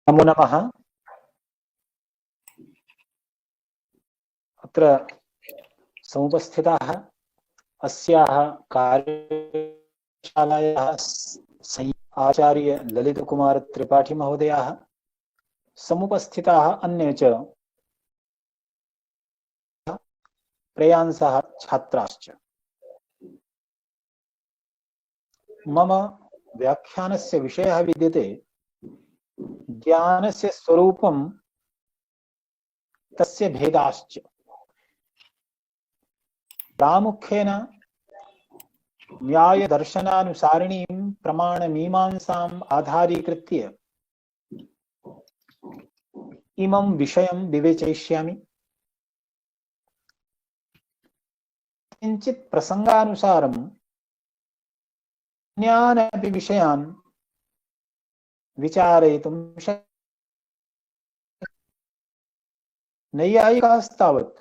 नमो नमः। अत्र समुपस्थिताः अस्याः कार्यशालायाः आचार्य ललित कुमार त्रिपाठी महोदयाः, समुपस्थिताः अन्ये च प्रेयांसः छात्राश्च। मम व्याख्यानस्य विषयः विद्यते ज्ञानस्य स्वरूपं तस्य भेदाश्च। प्रामुख्येन न्यायदर्शनानुसारिणीं प्रमाणमीमांसाम् आधारीकृत्य इमं विषयं विवेचयिष्यामि। किञ्चित् प्रसंगानुसारं अन्यानपि विषयान् विचारयितुं शक्यते। नैयायिकास्तावत्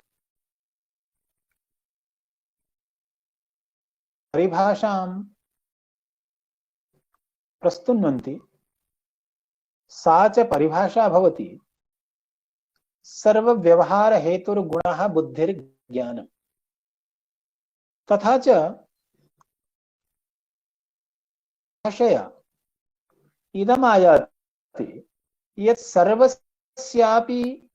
परिभाषां प्रस्तुन्वन्ति, सा च परिभाषा भवति सर्वव्यवहारहेतुर्गुणः बुद्धिर्ज्ञानम्। तथा च भाषया इदमायाति यत् सर्वस्यापि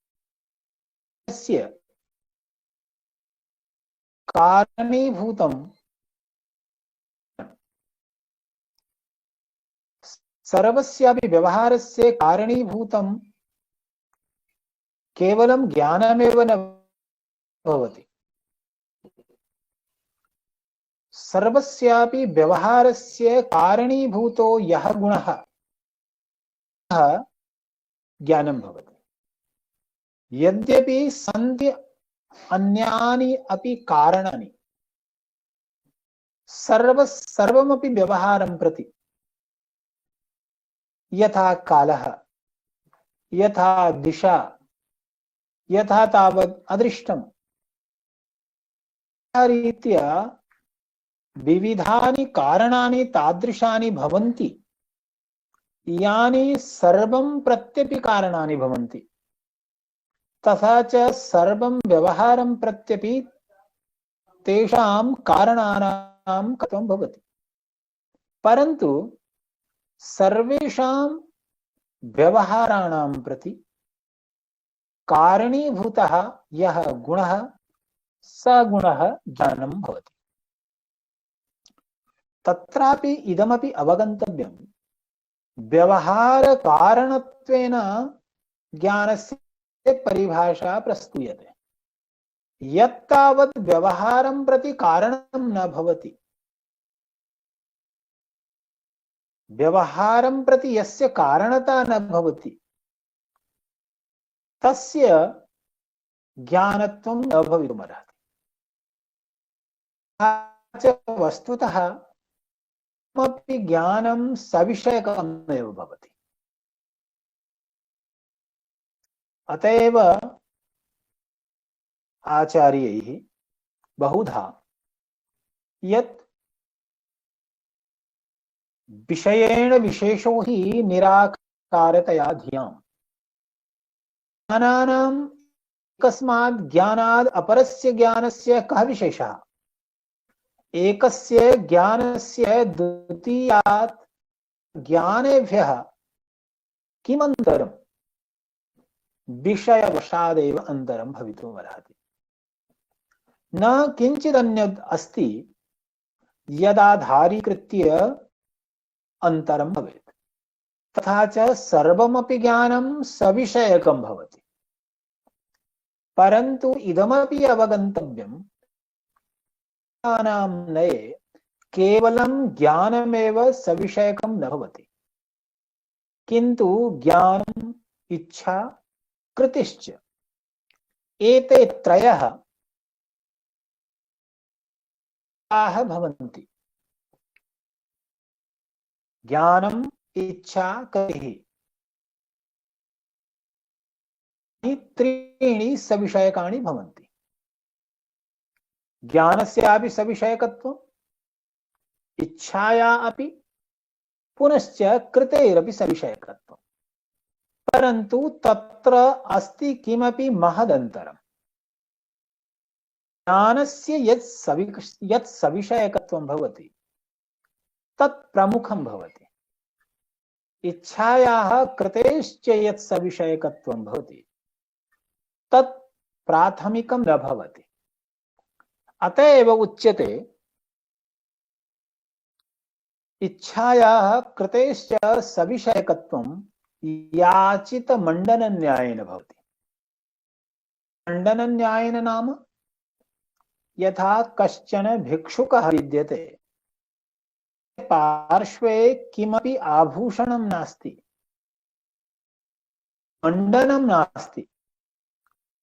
कारणीभूतं सर्वस्यापि व्यवहारस्य कारणीभूतं केवलं ज्ञानमेव न भवति। सर्वस्यापि व्यवहारस्य कारणीभूतो यः गुणः ज्ञानं भवति। यद्यपि सन्ति अन्यानि अपि कारणानि सर्वमपि व्यवहारं प्रति, यथा कालः, यथा दिशा, यथा तावत् अदृष्टं, रीत्या विविधानि कारणानि तादृशानि भवन्ति यानि सर्वं प्रत्यपि कारणानि भवन्ति। तथा च सर्वं व्यवहारं प्रत्यपि तेषां कारणानां कथं भवति। परन्तु सर्वेषां व्यवहाराणां प्रति कारणीभूतः यः गुणः स गुणः ज्ञानं भवति। तत्रापि इदमपि अवगन्तव्यं, व्यवहारकारणत्वेन ज्ञानस्य परिभाषा प्रस्तूयते। यत्तावत् व्यवहारं प्रति कारणं न भवति, व्यवहारं प्रति यस्य कारणता न भवति तस्य ज्ञानत्वं न भवितुमर्हति। वस्तुतः अपि ज्ञानं सविषयकमेव भवति। अतएव आचार्यैः बहुधा यत् विषयेण विशेषो हि निराकारतया धियाम्, ज्ञानानाम् एकस्मात् ज्ञानाद् अपरस्य ज्ञानस्य कः विशेषः, एकस्य ज्ञानस्य द्वितीयात् ज्ञानेभ्यः किमन्तरं, विषयवशादेव अन्तरं भवितुमर्हति। न किञ्चिदन्यद् अस्ति यदाधारीकृत्य अन्तरं भवेत्। तथा च सर्वमपि ज्ञानं सविषयकं भवति। परन्तु इदमपि अवगन्तव्यं, नये केवलं ज्ञानमेव सविषयकं न भवति, किन्तु ज्ञानम्, इच्छा, कृतिश्च, एते त्रयः भवन्ति। ज्ञानम्, इच्छा, कृतिः, त्रीणि सविषयकानि भवन्ति। ज्ञानस्यापि सविषयकत्वम्, इच्छाया अपि, पुनश्च कृतेरपि सविषयकत्वम्। परन्तु तत्र अस्ति किमपि महदन्तरम्। ज्ञानस्य यत् सविषयकत्वं भवति तत् प्रमुखं भवति, इच्छायाः कृतेश्च यत् सविषयकत्वं भवति तत् प्राथमिकं न भवति। अत एव उच्यते इच्छायाः कृतेश्च सविषयकत्वं याचित मंडन न्यायेन भवति। मंडन न्यायेन नाम यथा कश्चन भिक्षुकः विद्यते, पार्श्वे किमपि आभूषणं नास्ति, मंडनं नास्ति,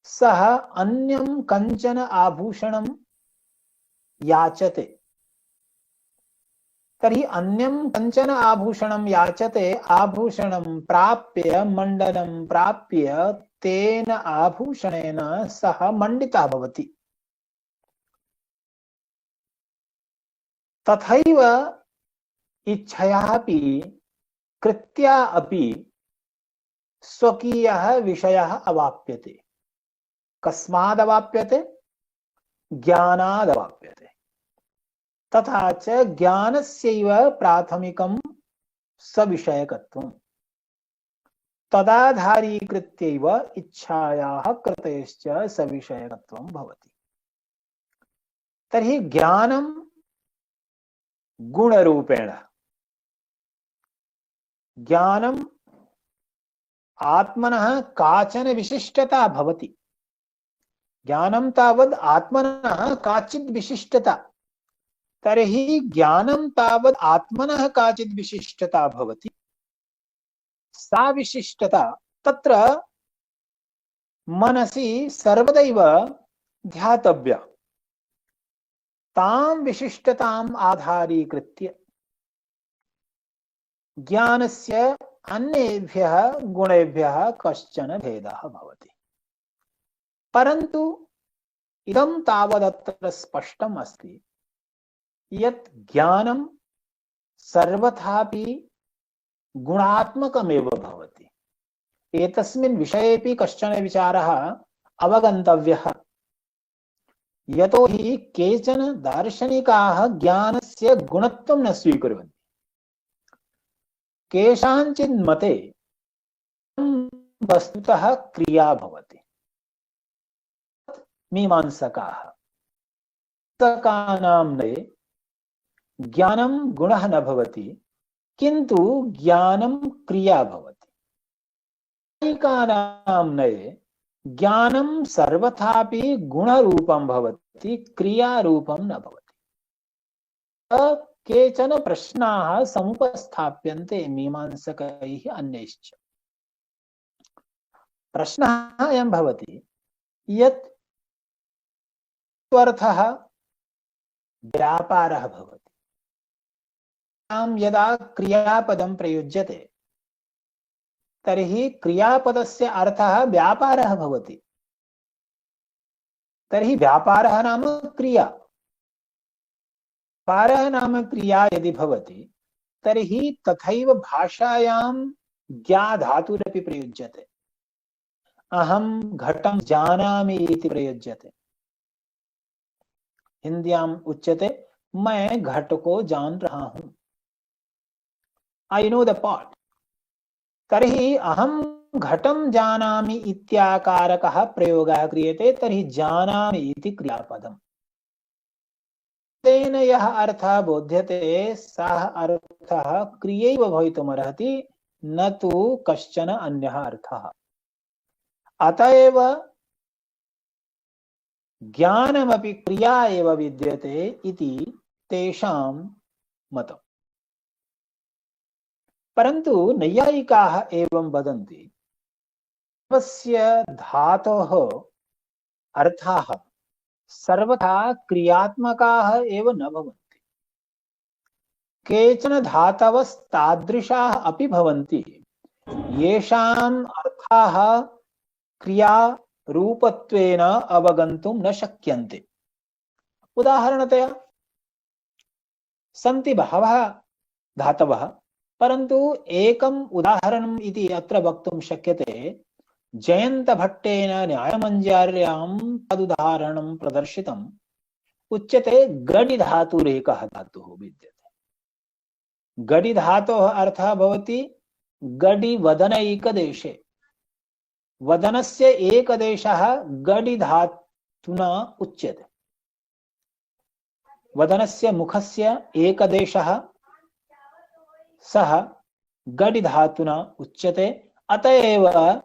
सः अन्यं कंचन आभूषणं याचते। तर्हि अन्यं कंचन आभूषणं याचते, आभूषणं प्राप्य मंडनं प्राप्य तेन आभूषणेन सः मंडितः भवति। तथैव इच्छयापि कृत्या अपि स्वकीयः विषयः अवाप्यते। कस्माद् अवाप्यते? ज्ञानाद् अवाप्यते। तथा च ज्ञानस्यैव प्राथमिकं सविषयकत्वं, तदाधारीकृत्यैव इच्छायाः कृतेश्च सविषयकत्वं भवति। तर्हि ज्ञानं गुणरूपेण, ज्ञानम् आत्मनः काचन विशिष्टता भवति। ज्ञानं तावद् आत्मनः काचित् विशिष्टता, तर्हि ज्ञानं तावद् आत्मनः काचित् विशिष्टता भवति। सा विशिष्टता तत्र मनसि सर्वदैव ध्यातव्या। तां विशिष्टताम् आधारीकृत्य ज्ञानस्य अन्येभ्यः गुणेभ्यः कश्चन भेदः भवति। परन्तु इदं तावदत्र स्पष्टम् अस्ति यत् ज्ञानं सर्वथापि गुणात्मकमेव भवति। एतस्मिन् विषयेपि कश्चन विचारः अवगन्तव्यः। यतोहि केचन दार्शनिकाः ज्ञानस्य गुणत्वं न स्वीकुर्वन्ति। केषाञ्चित् मते वस्तुतः क्रिया भवति। मीमांसकाः मते ज्ञानं गुणः न भवति, किन्तु ज्ञानं क्रिया भवति। नैकानां नये ज्ञानं सर्वथापि गुणरूपं भवति, क्रियारूपं न भवति। केचन प्रश्नाः समुपस्थाप्यन्ते मीमांसकैः अन्यैश्च। प्रश्नः अयं भवति यत् अर्थः व्यापारः भवति। यदा क्रियापदं प्रयुज्यते तर्हि क्रियापदस्य अर्थः व्यापारः भवति। तर्हि व्यापारः नाम क्रिया। व्यापारः नाम क्रिया यदि भवति तर्हि तथैव भाषायां ज्ञा धातुरपि प्रयुज्यते। अहं घटं जानामि इति प्रयुज्यते। हिंदीयाम् उच्यते मैं घट को जान रहा हूं, आई नो द पॉट। तर्हि अहं घटं जानामि इत्याकारकः प्रयोगः क्रियते, तर्हि जानामि इति क्रियापदम्। तेन यः अर्थः बोध्यते सः अर्थः क्रियैव भवितुमर्हति, न तु कश्चन अन्यः अर्थः। अतएव ज्ञानमपि क्रिया एव विद्यते इति तेषां मतम्। परन्तु नैयायिकाः एवं वदन्ति, सर्वस्य धातोः अर्थाः सर्वथा क्रियात्मकाः एव न भवन्ति। केचन धातवस्तादृशाः अपि भवन्ति येषाम् अर्थाः क्रियारूपत्वेन अवगन्तुं न शक्यन्ते। उदाहरणतया सन्ति बहवः धातवः, परन्तु एकम् उदाहरणम् इति अत्र वक्तुं शक्यते। जयन्तभट्टेन न्यायमञ्जर्यां तदुदाहरणं प्रदर्शितम्। उच्यते गडि धातुरेकः धातुः विद्यते। गडि धातोः अर्थः भवति गडि वदनैकदेशे। वदनस्य एकदेशः गडि धातुना उच्यते। वदनस्य मुखस्य एकदेशः सः गडि धातुना उच्यते। अतएव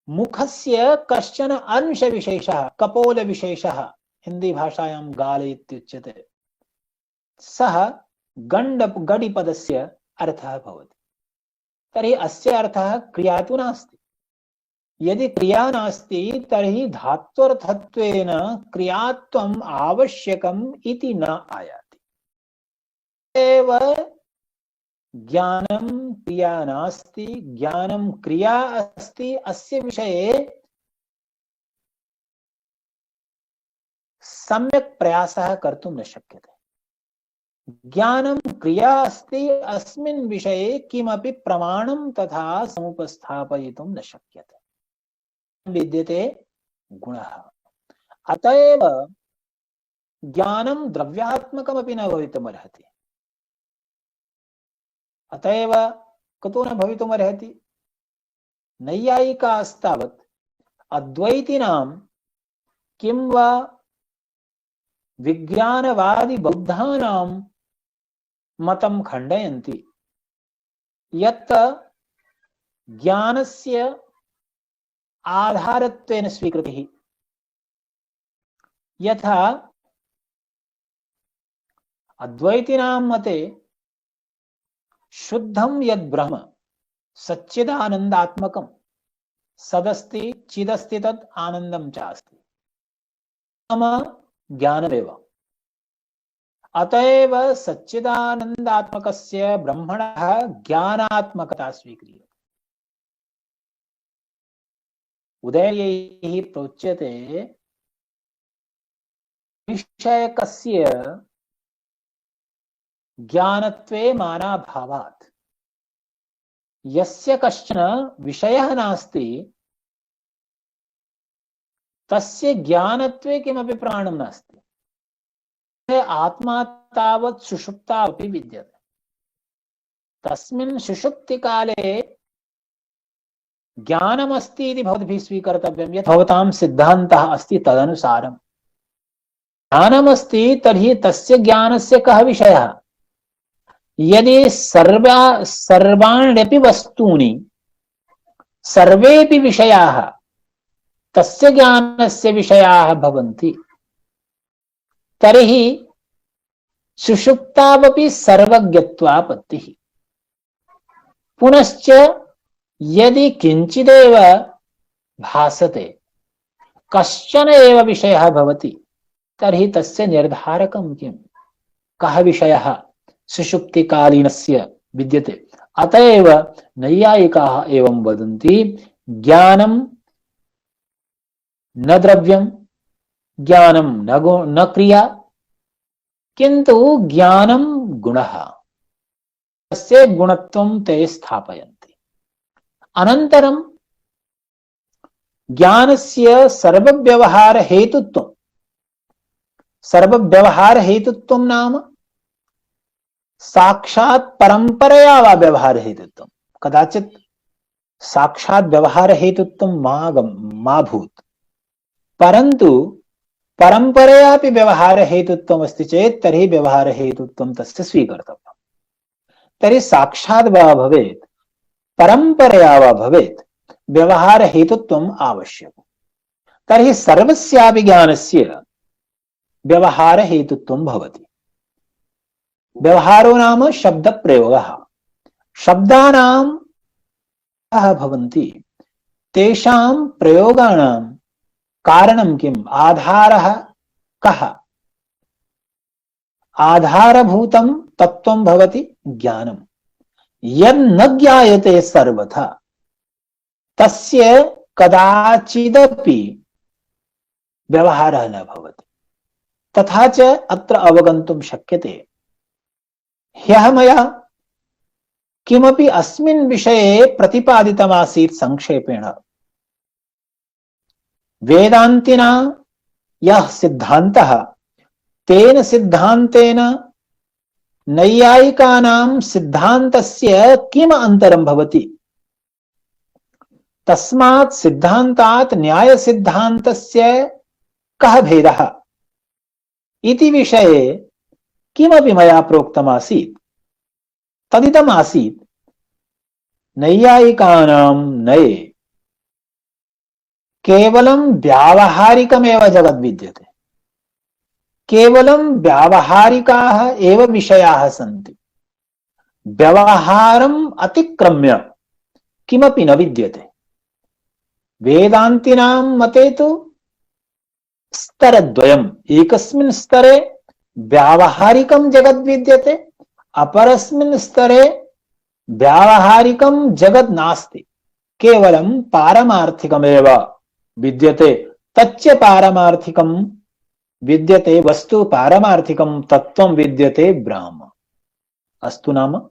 मुखस्य कश्चन अंशविशेषः कपोलविशेषः हिंदी भाषायां गाल इत्युच्यते, सः गडिपदस्य अर्थः भवति। तर्हि अस्य अर्थः क्रिया तु नास्ति। यदि क्रिया नास्ति तर्हि धात्वर्थत्वेन क्रियात्वम् आवश्यकम् इति न आयाति। एव ज्ञानं क्रिया नास्ति, ज्ञानं क्रिया अस्ति, अस्य विषये सम्यक् प्रयासः कर्तुं न शक्यते। ज्ञानं क्रिया अस्ति, अस्मिन् विषये किमपि प्रमाणं तथा समुपस्थापयितुं न शक्यते। विद्यते गुणः। अतएव ज्ञानं द्रव्यात्मकमपि न भवितुमर्हति। अतएव कुतो न भवितुमर्हति? नैयायिकास्तावत् अद्वैतिनां किं वा विज्ञानवादी बौद्धानां मतं खण्डयन्ति यत् ज्ञानस्य आधारत्वेन स्वीकृतिः। यथा अद्वैतिनां मते शुद्धं यद् ब्रह्म सच्चिदानन्दात्मकं सदस्ति चिदस्ति तत् आनन्दं च अस्ति मम ज्ञानमेव। अतएव सच्चिदानन्दात्मकस्य ब्रह्मणः ज्ञानात्मकता स्वीक्रियते। उदयैः प्रोच्यते विषयकस्य ज्ञानत्वे मानाभावात्। यस्य कश्चन विषयः नास्ति तस्य ज्ञानत्वे किमपि प्राणं नास्ति। आत्मा तावत् सुषुप्ता अपि विद्यते। तस्मिन् सुषुप्तिकाले ज्ञानमस्ति इति भवद्भिः स्वीकर्तव्यं। यत् भवतां सिद्धान्तः अस्ति तदनुसारं ज्ञानमस्ति तर्हि तस्य ज्ञानस्य कः विषयः? यदि सर्वाण्यपि वस्तूनि सर्वेपि विषयाः तस्य ज्ञानस्य विषयाः भवन्ति तर्हि सुषुप्तावपि सर्वज्ञत्वापत्तिः। पुनश्च यदि किंचिदेव भासते कश्चन एव विषयः भवति तर्हि तस्य निर्धारकं किं? कः विषयः सुषुप्तिकालीनस्य विद्यते। अतएव नैयायिकाः एवं वदन्ति ज्ञानं न द्रव्यं, ज्ञानं न क्रिया, किन्तु ज्ञानं गुणः। तस्य गुणत्वं ते स्थापयन्ति। अनन्तरं ज्ञानस्य सर्वव्यवहार हेतुत्वं नाम साक्षात् परंपरया वा व्यवहार हेतुत्वं। कदाचित् साक्षात् व्यवहार हेतुत्वं मा भूत्, परन्तु परंपरयापि व्यवहार हेतुत्वम् अस्ति चेत् तर्हि व्यवहार हेतुत्वं तस्य स्वीकर्तव्यम्। तर्हि साक्षात् वा भवेत् परंपरया वा भवेत् व्यवहार हेतुत्वम् आवश्यकम्। तर्हि सर्वस्यापि ज्ञानस्य व्यवहार हेतुत्वं भवति। व्यवहारो नाम शब्द प्रयोगः। शब्दानां भवन्ति, तेषां प्रयोगाणां कारणं किम्? आधारः कः? आधारभूतं तत्त्वं भवति ज्ञानं। यन्न ज्ञायते सर्वथा तस्य कदाचिदपि व्यवहारः न भवति। तथा च अत्र अवगन्तुं शक्यते ह्यः मया किमपि अस्मिन् विषये प्रतिपादितमासीत् संक्षेपेण। वेदान्तिना यः सिद्धान्तः तेन सिद्धान्तेन नैयायिकानां सिद्धान्तस्य किम अन्तरं भवति? तस्मात् सिद्धान्तात् न्याय सिद्धान्तस्य कः भेदः इति विषये किमपि मया प्रोक्तमासीत्। तदिदम् आसीत् नैयायिकानां नये केवलं व्यावहारिकमेव जगद्विद्यते। केवलं व्यावहारिकाः एव विषयाः सन्ति। व्यवहारम् अतिक्रम्य किमपि न विद्यते। वेदान्तिनां मते तु स्तरद्वयम्, एकस्मिन् स्तरे व्यावहारिकं जगद् विद्यते, अपरस्मिन् स्तरे व्यावहारिकं जगद् नास्ति, केवलं पारमार्थिकमेव विद्यते। तच्च पारमार्थिकं विद्यते, वस्तु पारमार्थिकं तत्त्वं विद्यते ब्रह्म। अस्तु नाम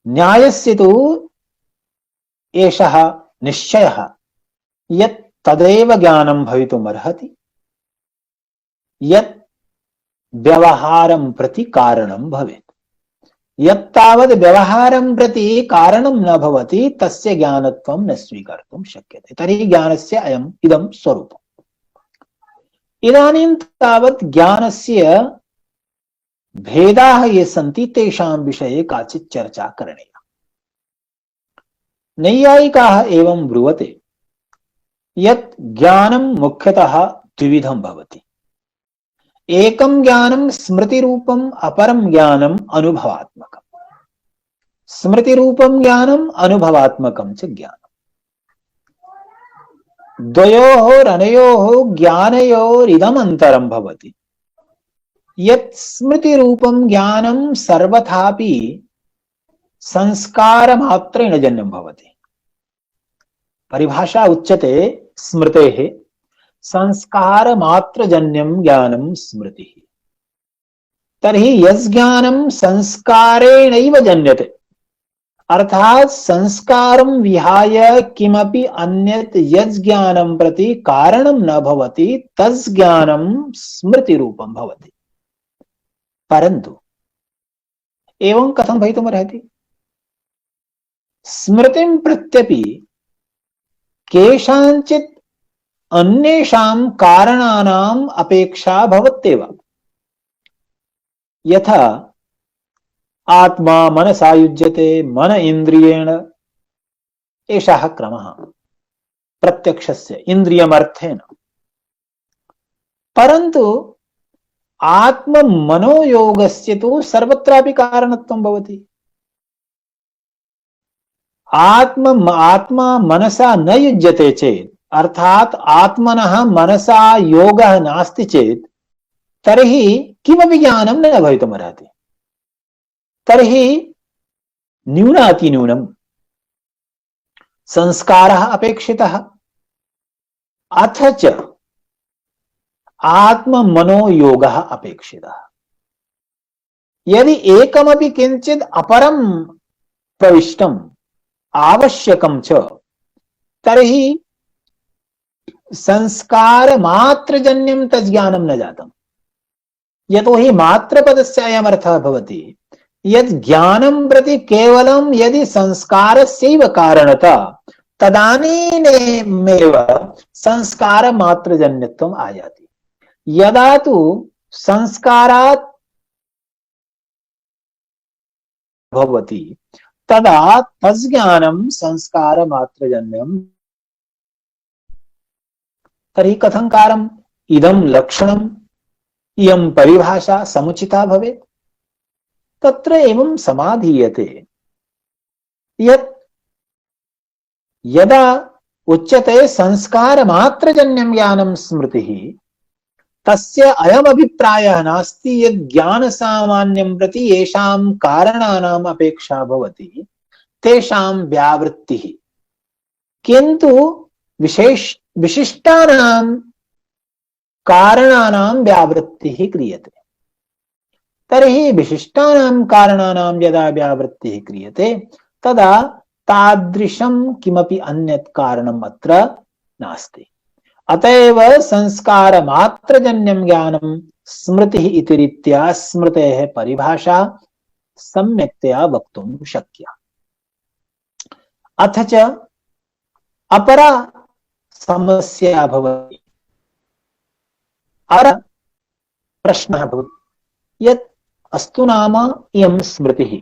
न्यायस्य तु एषः निश्चयः यत् तदेव ज्ञानं भवितुमर्हति यत् व्यवहारं प्रति कारणं भवेत्। यत्तावद् व्यवहारं प्रति कारणं न भवति तस्य ज्ञानत्वं न स्वीकर्तुं शक्यते। तर्हि ज्ञानस्य इदं स्वरूपम्। इदानीं तावत् ज्ञानस्य भेदाः ये सन्ति तेषां विषये काचित् चर्चा करणीया। नैयायिकाः एवं ब्रुवते यत् ज्ञानं मुख्यतः द्विविधं भवति। एकं ज्ञानं स्मृतिरूपम्, अपरं ज्ञानम् अनुभवात्मकम्। स्मृतिरूपं ज्ञानम्, अनुभवात्मकं च ज्ञानम्। द्वयोरनयोः ज्ञानयोरिदम् अन्तरं भवति यत् स्मृतिरूपं ज्ञानं सर्वथापि संस्कारमात्रेण जन्यं भवति। परिभाषा उच्यते स्मृतेः संस्कारमात्रजन्यं ज्ञानं स्मृतिः। तर्हि यज्ज्ञानं संस्कारेणैव जन्यते, अर्थात संस्कारं विहाय किमपि अन्यत् यज्ज्ञानं प्रति कारणं न भवति, तज्ज्ञानं स्मृतिरूपं भवति। परन्तु एवं कथं भवितुमर्हति? स्मृतिं प्रत्यपि केषाञ्चित् अन्येषां कारणानाम् अपेक्षा भवत्येव। यथा आत्मा मनसा युज्यते, मन इन्द्रियेण, एषः क्रमः प्रत्यक्षस्य इन्द्रियमर्थेन। परन्तु आत्ममनोयोगस्य तु सर्वत्रापि कारणत्वं भवति। आत्मा मनसा न युज्यते चेत्, अर्थात आत्मनः मनसा योगः नास्ति चेत् तर्हि किमपि ज्ञानं न भवितुमर्हति। तर्हि न्यूनातिन्यूनं संस्कारः अपेक्षितः, अथ च आत्ममनोयोगः अपेक्षितः। यदि एकमपि किंचित् अपरं प्रविष्टम् आवश्यकं च, तर्हि संस्कार मात्रजन्यं तज्ज्ञानं न जातम्। यतोहि मात्रपदस्य अयमर्थः भवति यत् ज्ञानं प्रति केवलं यदि संस्कारस्यैव कारणता, तदानीमेव संस्कारमात्रजन्यत्वम् आयाति। यदा तु संस्कारात् भवति तदा तज्ज्ञानं संस्कारमात्रजन्यं। तर्हि कथंकारम्? इदं लक्षणम्, इयं परिभाषा समुचिता भवेत्। तत्र एवं समाधीयते यत् यदा उच्यते संस्कारमात्रजन्यं ज्ञानं स्मृतिः, तस्य अयमभिप्रायः नास्ति यत् ज्ञानसामान्यं प्रति येषां कारणानाम् अपेक्षा भवति तेषां व्यावृत्तिः, किन्तु विशिष्टानां कारणानां व्यावृत्तिः क्रियते। तर्हि विशिष्टानां कारणानां यदा व्यावृत्तिः क्रियते तदा तादृशं किमपि अन्यत् कारणम् अत्र नास्ति। अतएव संस्कार मात्रजन्यं ज्ञानं स्मृतिः इति रीत्या स्मृतेः परिभाषा सम्यक्तया वक्तुं शक्या। अथ च अपरा समस्या भवति, अर प्रश्नः भवति यत् अस्तु नाम इयं स्मृतिः,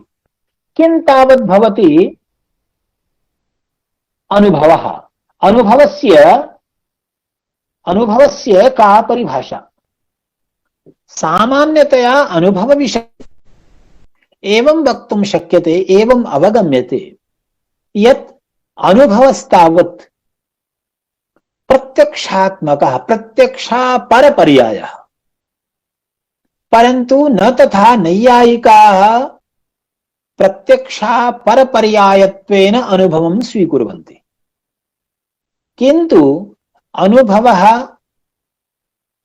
किं तावत् भवति अनुभवः, अनुभवस्य का परिभाषा? सामान्यतया अनुभव विषय एवं वक्तुं शक्यते, एवं अवगम्यते यत् अनुभवस्तावत् प्रत्यक्षात्मकः, प्रत्यक्षापरपर्यायः, परन्तु न तथा नैयायिकाः प्रत्यक्षापरपर्यायत्वेन अनुभवं स्वीकुर्वन्ति। किन्तु अनुभवः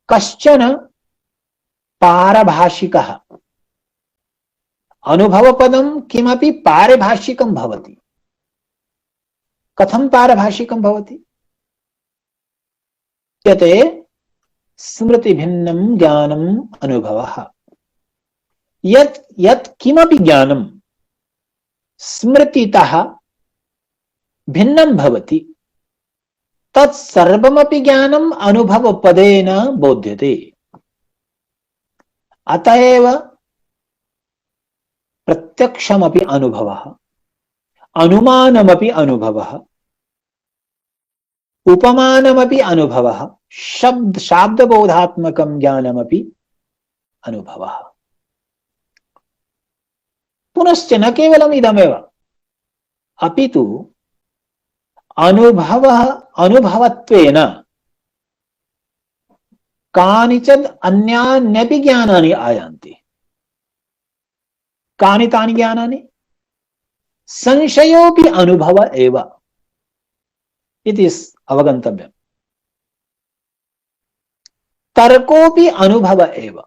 कश्चन पारभाषिकः, अनुभवपदं किमपि पारिभाषिकं भवति। कथं पारभाषिकं भवति? यते स्मृतिभिन्नं ज्ञानम् अनुभवः। यत् यत् किमपि ज्ञानं स्मृतितः भिन्नं भवति तत् सर्वमपि ज्ञानम् अनुभवपदेन बोध्यते। अतएव प्रत्यक्षमपि अनुभवः, अनुमानमपि अनुभवः, उपमानमपि अनुभवः, शाब्दबोधात्मकं ज्ञानमपि अनुभवः। पुनश्च न केवलम् इदमेव, अपितु अनुभवत्वेन कानिचित् अन्यान्यपि ज्ञानानि आयान्ति। कानि तानि ज्ञानानि? संशयोऽपि अनुभव एव इति अवगन्तव्यम्। तर्कोऽपि अनुभव एव,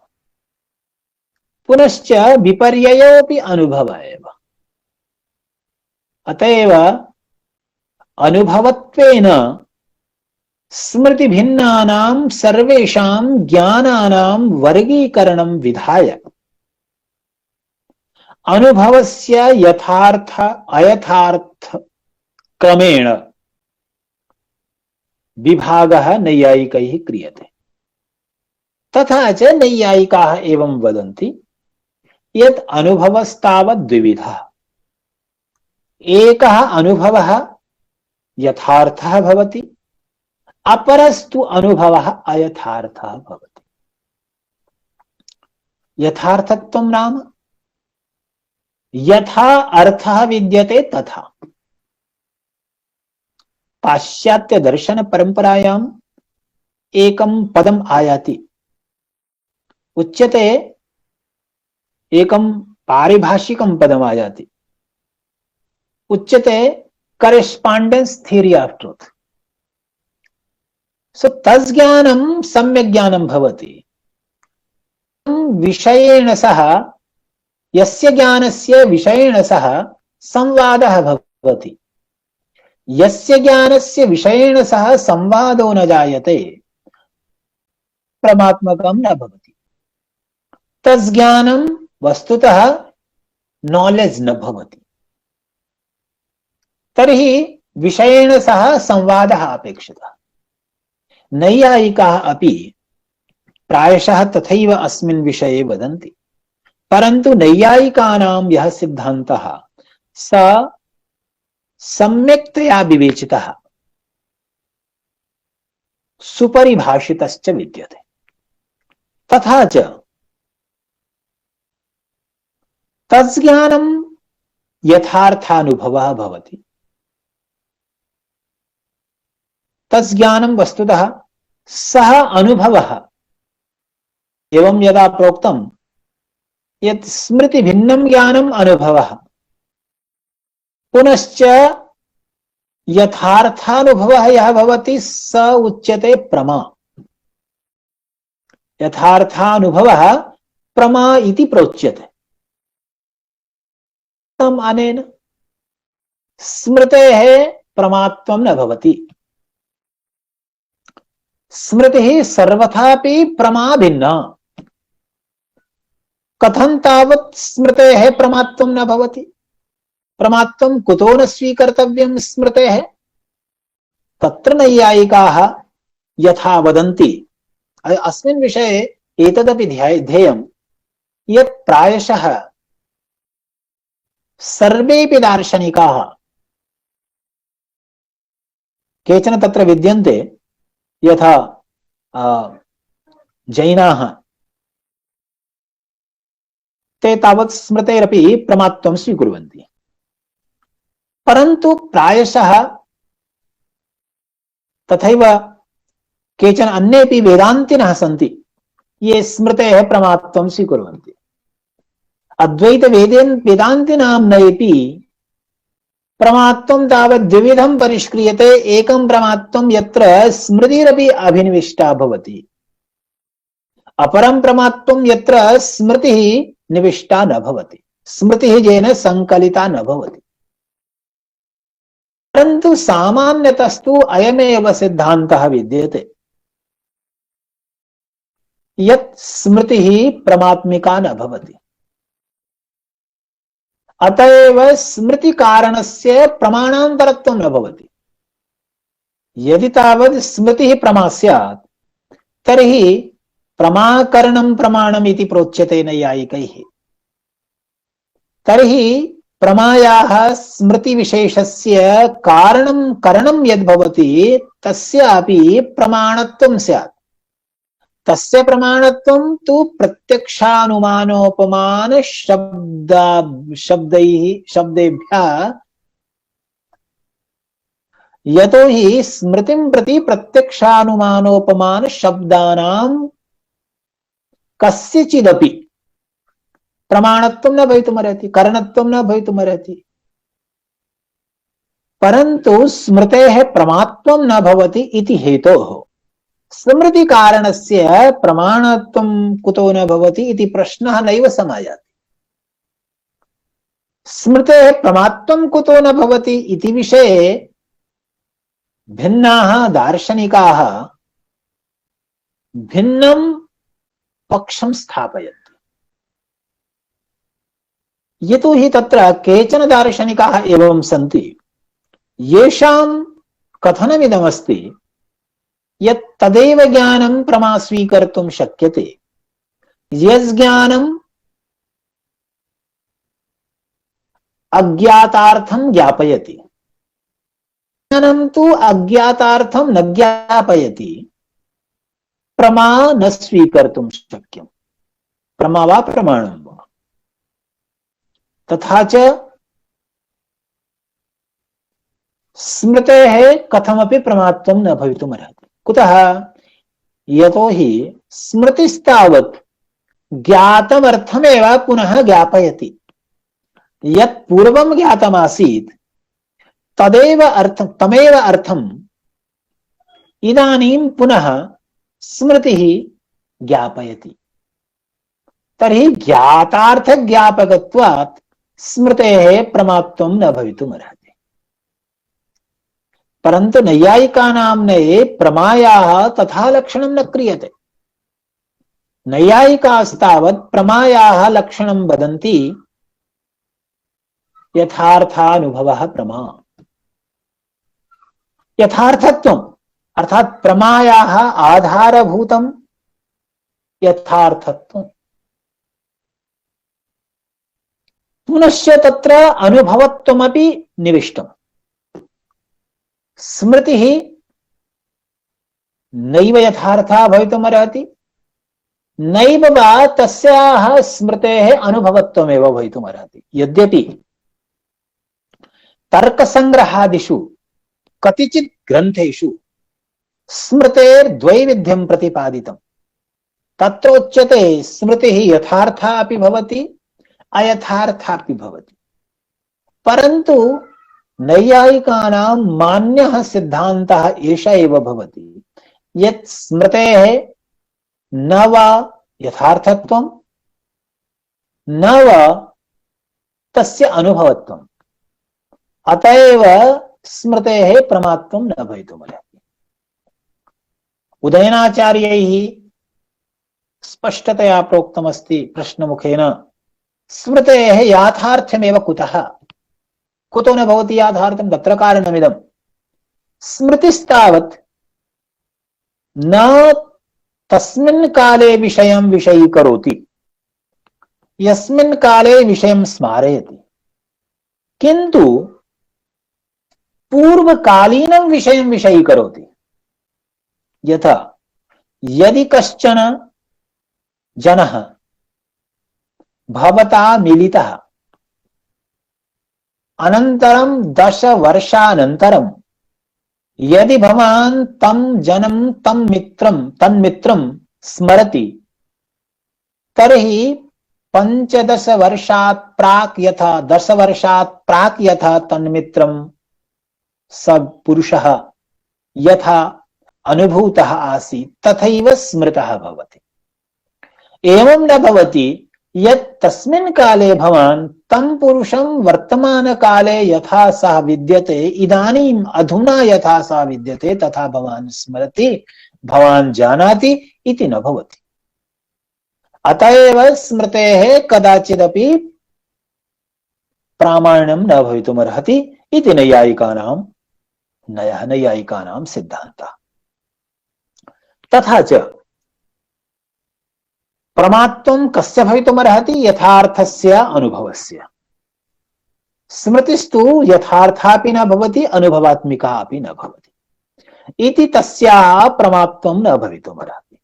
पुनश्च विपर्ययोऽपि अनुभव एव। अतएव अनुभवत्वेन स्मृतिभिन्नानां सर्वेषां ज्ञानानां वर्गीकरणं विधाय अनुभवस्य यथार्थ अयथार्थ क्रमेण विभागः नैयायिकैः क्रियते। तथा च नैयायिकाः एवं वदन्ति यत् अनुभवस्तावत् द्विविधः। एकः अनुभवः यथार्थः भवति, अपरस्तु अनुभवः अयथार्थः भवति। यथार्थत्वं नाम यथा अर्थः विद्यते तथा। पाश्चात्य दर्शन परंपरायाम् एकं पदम् आयाति, उच्यते, एकं पारिभाषिकं पदम् आयाति, उच्यते करेस्पांडेंस थ्योरी ऑफ ट्रूथ। सो तज्ज्ञानं सम्यक् ज्ञानं भवति विषयेण सह, यस्य ज्ञानस्य विषयेण सह संवादः भवति। यस्य ज्ञानस्य विषयेण सह संवादो न जायते परमात्मकं न भवति। तज्ज्ञानं वस्तुतः नॉलेज न भवति। तर्हि विषयेण सह संवादः अपेक्षितः। नैयायिकाः अपि प्रायशः तथैव अस्मिन् विषये वदन्ति, परन्तु नैयायिकानां यः सिद्धान्तः स सम्यक्तया विवेचितः, सुपरिभाषितश्च विद्यते। तथा च तज्ज्ञानं यथार्थानुभवः भवति। तज्ज्ञानं वस्तुतः सः अनुभवः एवं यदा प्रोक्तं यत् स्मृति भिन्नं ज्ञानम् अनुभवः, पुनश्च यथार्थानुभवः यः भवति स उच्यते प्रमा। यथार्थानुभवः प्रमा इति प्रोच्यते। तम अनेन स्मृतेः प्रमात्वं न भवति। स्मृतिः सर्वथापि प्रमा भिन्ना। कथं तावत् स्मृतेः प्रमात्वं न भवति? प्रमात्वं कुतो न स्वीकर्तव्यं स्मृतेः? तत्र नैयायिकाः यथा वदन्ति, अस्मिन् विषये एतदपि ध्येयं यत् प्रायशः सर्वेपि दार्शनिकाः, केचन तत्र विद्यन्ते यथा जैनाः, ते तावत् स्मृतेरपि प्रमात्वं स्वीकुर्वन्ति। परन्तु प्रायशः तथैव केचन अन्येपि वेदान्तिनः सन्ति ये स्मृतेः प्रमात्वं स्वीकुर्वन्ति। अद्वैत वेदान्तिनाम्नेपि प्रमात्वं तावत् द्विविधं परिष्क्रियते। एकं प्रमात्वं यत्र स्मृतिरपि अभिनिविष्टा भवति, अपरं प्रमात्वं यत्र स्मृतिः निविष्टा न भवति, स्मृतिः येन संकलिता न भवति। परन्तु सामान्यतस्तु अयमेव सिद्धान्तः विद्यते यत् स्मृतिः प्रमात्मिका न भवति। अतएव स्मृति कारणस्य प्रमाणान्तरत्वं न भवति। यदि तावत् स्मृतिः प्रमा स्यात् तर्हि प्रमाकरणं प्रमाणम् इति प्रोच्यते नैयायिकैः। तर्हि प्रमायाः स्मृति विशेषस्य कारणं करणं यद्भवति तस्यापि प्रमाणत्वं स्यात्। तस्य प्रमाणत्वं तु प्रत्यक्षानुमानोपमान शब्देभ्यः, यतो हि स्मृतिं प्रति प्रत्यक्षानुमानोपमान शब्दानां कस्यचिदपि प्रमाणत्वं न भवितुमर्हति, करणत्वं न भवितुमर्हति। परन्तु स्मृतेः प्रमात्वं न भवति इति हेतोः स्मृति कारणस्य प्रमाणत्वं कुतो न भवति इति प्रश्नः नैव समायाति। स्मृतेः प्रमात्वं कुतो न भवति इति विषये भिन्नाः दार्शनिकाः भिन्नं पक्षं स्थापयन्ति। यतो हि तत्र केचन दार्शनिकाः एवं सन्ति येषां कथनमिदमस्ति यत् तदेव ज्ञानं प्रमा स्वीकर्तुं शक्यते यज्ज्ञानम् अज्ञातार्थं ज्ञापयति, ज्ञानं तु अज्ञातार्थं न ज्ञापयति, प्रमा न स्वीकर्तुं शक्यं, प्रमा वा प्रमाणं वा। तथा च स्मृतेः कथमपि प्रमात्वं न भवितुमर्हति। कुतः? यतो हि स्मृतिस्तावत् ज्ञातमर्थमेव पुनः ज्ञापयति। यत् पूर्वं ज्ञातमासीत् तमेव अर्थम् इदानीं पुनः स्मृतिः ज्ञापयति। तर्हि ज्ञातार्थ ज्ञापकत्वात् स्मृतेः प्रमात्वं न भवितुमर्हति। परन्तु नैयायिकानाम्ने प्रमायाः तथा लक्षणं न क्रियते। नैयायिकास्तावत् प्रमायाः लक्षणं वदन्ति यथार्थानुभवः प्रमा, यथार्थत्वम् अर्थात् प्रमायाः आधारभूतं यथार्थत्वम्। पुनश्च तत्र अनुभवत्वमपि निविष्टम्। स्मृतिः नैव यथार्था भवितुमर्हति, नैव वा तस्याः स्मृतेः अनुभवत्वमेव भवितुमर्हति। यद्यपि तर्कसंग्रहादिषु कतिचित् ग्रन्थेषु स्मृतेर्द्वैविध्यं प्रतिपादितं। तत्र उच्यते स्मृतिः यथार्था अपि भवति अयथार्था अपि भवति। परन्तु नैयायिकानां मान्यः सिद्धान्तः एषः एव भवति यत् स्मृतेः न वा यथार्थत्वं न वा तस्य अनुभवत्वम् अतएव स्मृतेः प्रमात्वं न भवितुमर्हति। उदयनाचार्यैः स्पष्टतया प्रोक्तमस्ति प्रश्नमुखेन, स्मृतेः याथार्थ्यमेव कुतः, कुतो न भवति याथार्थ्यं, तत्र कारणमिदं। स्मृतिस्तावत् न तस्मिन् काले विषयं विषयीकरोति, यस्मिन् काले विषयं स्मारयति, किन्तु पूर्वकालीनं विषयं विषयीकरोति। यथा यदि कश्चन जनः भवता मिलितः अनन्तरं 10 वर्षानन्तरं यदि भवान् तं जनं तन्मित्रं स्मरति, तर्हि 15 वर्षात् प्राक् यथा 10 वर्षात् प्राक् यथा तन्मित्रं स पुरुषः यथा अनुभूतः आसीत् तथैव स्मृतः भवति। एवं न भवति यत् तस्मिन् काले भवान् तं पुरुषं वर्तमान काले यथा सः विद्यते, इदानीम् अधुना यथा सः विद्यते तथा भवान् स्मरति, भवान् जानाति इति न भवति। अतएव स्मृतेः कदाचिदपि प्रामाण्यं न भवितुमर्हति इति नैयायिकानां सिद्धान्तः। तथा च प्रमात्वं कस्य भवितुमर्हति, यथार्थस्य अनुभवस्य। स्मृतिस्तु यथार्थापि न भवति, अनुभवात्मिका अपि न भवति इति तस्याः प्रमात्वं न भवितुमर्हति।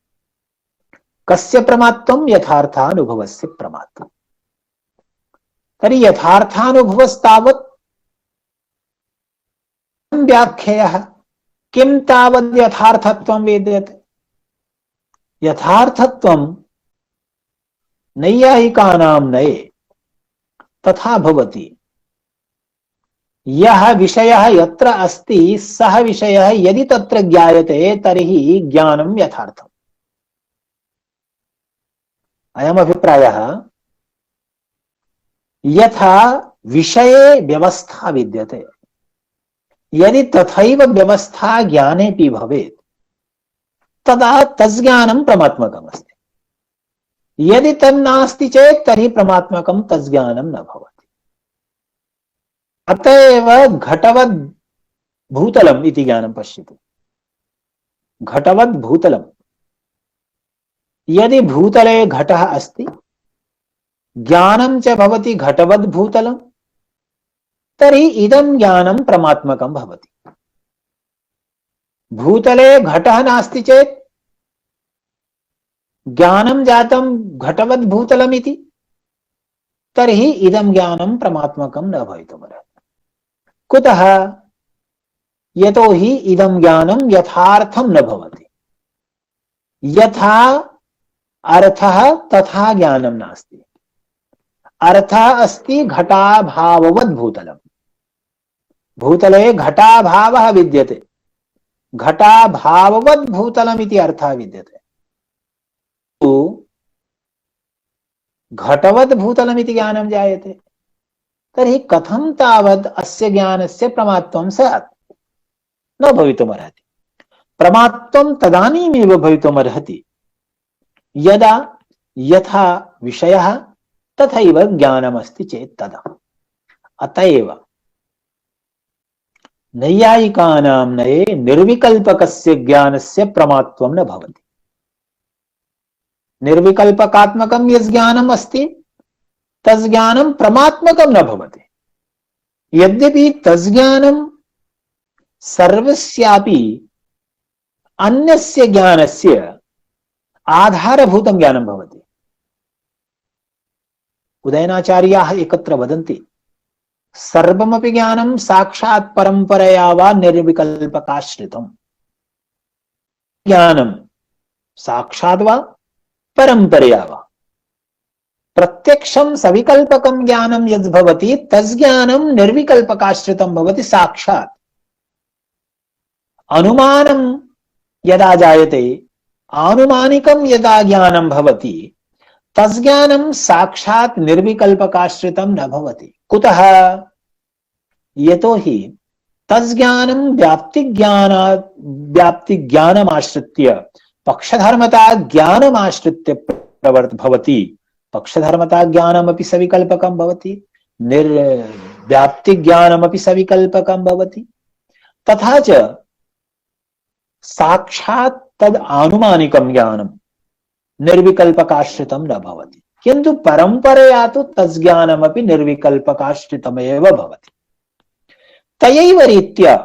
कस्य प्रमात्वं, यथार्थानुभवस्य प्रमात्वं। तर्हि यथार्थानुभवस्तावत् व्याख्येयः, किं तावद् यथार्थत्वं वेद्यते। यथार्थत्वं नैयायिकानां नये तथा भवति, यः विषयः यत्र अस्ति सः विषयः यदि तत्र ज्ञायते तर्हि ज्ञानं यथार्थम्। अयम् अभिप्रायः, यथा विषये व्यवस्था विद्यते, यदि तथैव व्यवस्था ज्ञानेपि भवेत् तदा तज्ज्ञानं परमात्मकम् अस्ति। यदि तन्नास्ति चेत् तर्हि परमात्मकं तज्ज्ञानं न भवति। अतएव घटवद् भूतलम् इति ज्ञानं पश्यतु। घटवद् भूतलम्, यदि भूतले घटः अस्ति, ज्ञानं च भवति घटवद् भूतलम्, तर्हि इदं ज्ञानं परमात्मकं भवति। भूतले घटः नास्ति चेत् ज्ञानं जातं घटवद् भूतलमिति, तर्हि इदं ज्ञानं परमात्मकं न भवितुमर्हति। कुतः? यतो हि इदं ज्ञानं यथार्थं न भवति। यथा अर्थः तथा ज्ञानं नास्ति। अर्थः अस्ति घटाभाववद् भूतलम्। भूतले घटाभावः विद्यते, घटाभाववद् भूतलमिति अर्थः विद्यते। घटवद् भूतलमिति ज्ञानं जायते, तर्हि कथं तावद् अस्य ज्ञानस्य प्रमात्वं स्यात्? न भवितुमर्हति। प्रमात्वं तदानीमेव भवितुमर्हति यदा यथा विषयः तथैव ज्ञानमस्ति चेत् तदा। अतएव नैयायिकानां नये निर्विकल्पकस्य ज्ञानस्य प्रमात्वं न भवति। निर्विकल्पकात्मकं यत् ज्ञानम् अस्ति तस् ज्ञानं परमात्मकं न भवति। यद्यपि तस् ज्ञानं सर्वस्यापि अन्यस्य ज्ञानस्य आधारभूतं ज्ञानं भवति। उदयनाचार्याः एकत्र वदन्ति, सर्वमपि ज्ञानं साक्षात् परम्परया वा निर्विकल्पकाश्रितम्। ज्ञानं साक्षात् वा परम्परया वा। प्रत्यक्षं सविकल्पकं ज्ञानं यद् भवति तस् ज्ञानं निर्विकल्पकाश्रितं भवति साक्षात्। अनुमानं यदा जायते, आनुमानिकं यदा ज्ञानं भवति तज्ज्ञानं साक्षात् निर्विकल्पकाश्रितं न भवति। कुतः? यतोहि तज्ज्ञानं व्याप्तिज्ञानमाश्रित्य पक्षधर्मता ज्ञानमाश्रित्य भवति। पक्षधर्मता ज्ञानमपि सविकल्पकं भवति, व्याप्तिज्ञानमपि सविकल्पकं भवति। तथा च साक्षात् तद आनुमानिकं ज्ञानं निर्विकल्पकाश्रितं न भवति, किन्तु परंपरया तु तज्ज्ञानमपि निर्विकल्पकाश्रितमेव भवति। तयैव रीत्या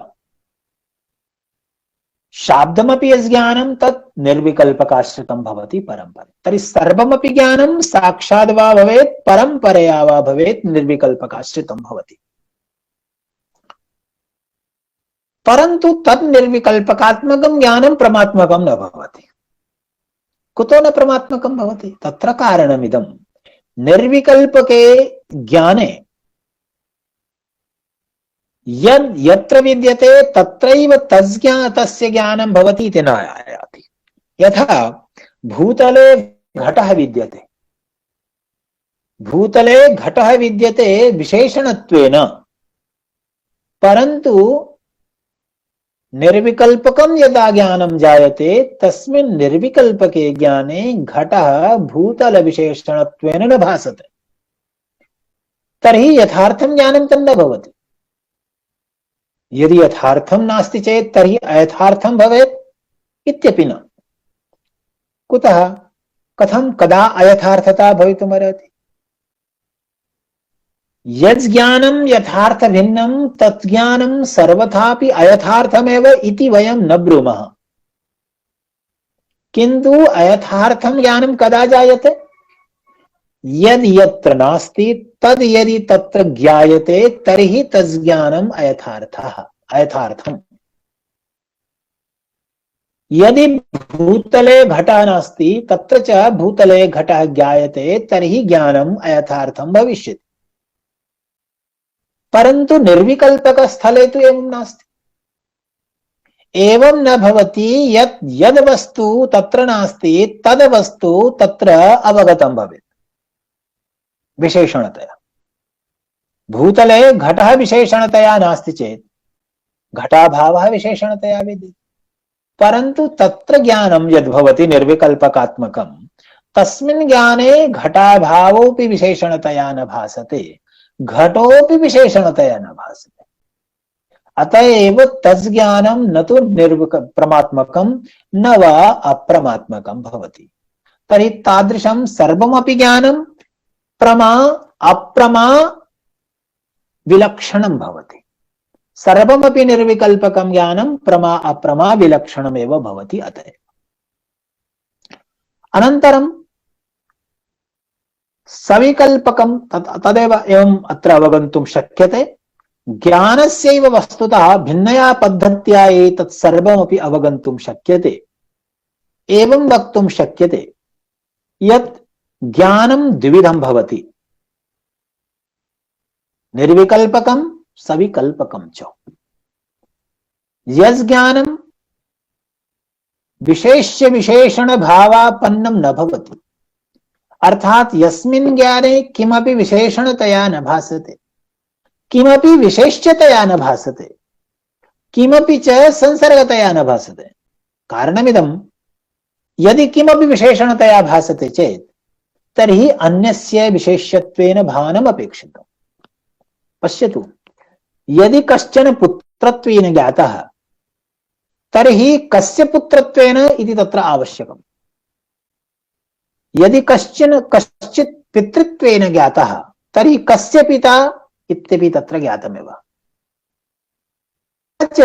शाब्दमपि यज्ञानं तत् निर्विकल्पकाश्रितं भवति परंपरे। तर्हि सर्वमपि ज्ञानं साक्षात् वा भवेत् परंपरया वा भवेत् निर्विकल्पकाश्रितं भवति। परन्तु तत् निर्विकल्पकात्मकं ज्ञानं परमात्मकं न भवति। कुतो न परमात्मकं भवति? तत्र कारणमिदं, निर्विकल्पके ज्ञाने यद् यत्र विद्यते तत्रैव तस्य ज्ञानं भवति इति न आयाति। यथा भूतले घटः विद्यते, भूतले घटः विद्यते विशेषणत्वेन, परन्तु निर्विकल्पकं यदा ज्ञानं जायते तस्मिन् निर्विकल्पके ज्ञाने घटः भूतल विशेषणत्वेन न भासते। तर्हि यथार्थं ज्ञानं तन्न भवति। यदि यथार्थं नास्ति चेत् तर्हि अयथार्थं भवेत् इत्यपि न। कुतः? कथं कदा अयथार्थता भवितुमर्हति? यज्ज्ञानं यथार्थ भिन्नं तज्ज्ञानं सर्वथापि अयथार्थमेव इति वयं न ब्रूमः। किन्तु अयथार्थं ज्ञानं कदा जायते? यद् यत्र नास्ति तद् यदि तत्र ज्ञायते तर्हि तज्ज्ञानम् अयथार्थम्। यदि भूतले घटः नास्ति तत्र च भूतले घटः ज्ञायते तर्हि ज्ञानम् अयथार्थं भविष्यति। परन्तु निर्विकल्पक स्थले तु एवं नास्ति। एवं न भवति यत् यद् वस्तु तत्र नास्ति तद् वस्तु तत्र अवगतं भवेत् विशेषणतया। भूतले घटः विशेषणतया नास्ति चेत् घटाभावः विशेषणतया विद्यते, परन्तु तत्र ज्ञानं यद्भवति निर्विकल्पकात्मकं, तस्मिन् ज्ञाने घटाभावोऽपि विशेषणतया न भासते, घटोऽपि विशेषणतया न भासते। अतएव तज्ज्ञानं न तु परमात्मकं न वा अप्रमात्मकं भवति। तर्हि तादृशं सर्वमपि ज्ञानं प्रमा अप्रमा विलक्षणं भवति। सर्वमपि निर्विकल्पकं ज्ञानं प्रमा अप्रमा विलक्षणमेव भवति। अतएव अनन्तरं सविकल्पकं तदेव एवं अत्र अवगन्तुं शक्यते। ज्ञानस्यैव वस्तुतः भिन्नया पद्धत्या एतत् सर्वमपि अवगन्तुं शक्यते। एवं वक्तुं शक्यते यत् ज्ञानं द्विविधं भवति, निर्विकल्पकं सविकल्पकं च। यज्ज्ञानं विशेष्य विशेषण भावापन्नं न भवति, अर्थात यस्मिन् ज्ञाने किमपि विशेषणतया न भासते, किमपि विशेष्यतया न भासते, किमपि च संसर्गतया न भासते। कारणमिदं, यदि किमपि विशेषणतया भासते चेत् तर्हि अन्यस्य विशेष्यत्वेन भानम् अपेक्षितम्। पश्यतु, यदि कश्चन पुत्रत्वेन ज्ञातः तर्हि कस्य पुत्रत्वेन इति तत्र आवश्यकम्। यदि कश्चित् पितृत्वेन ज्ञातः तर्हि कस्य पिता इत्यपि तत्र ज्ञातमेव। च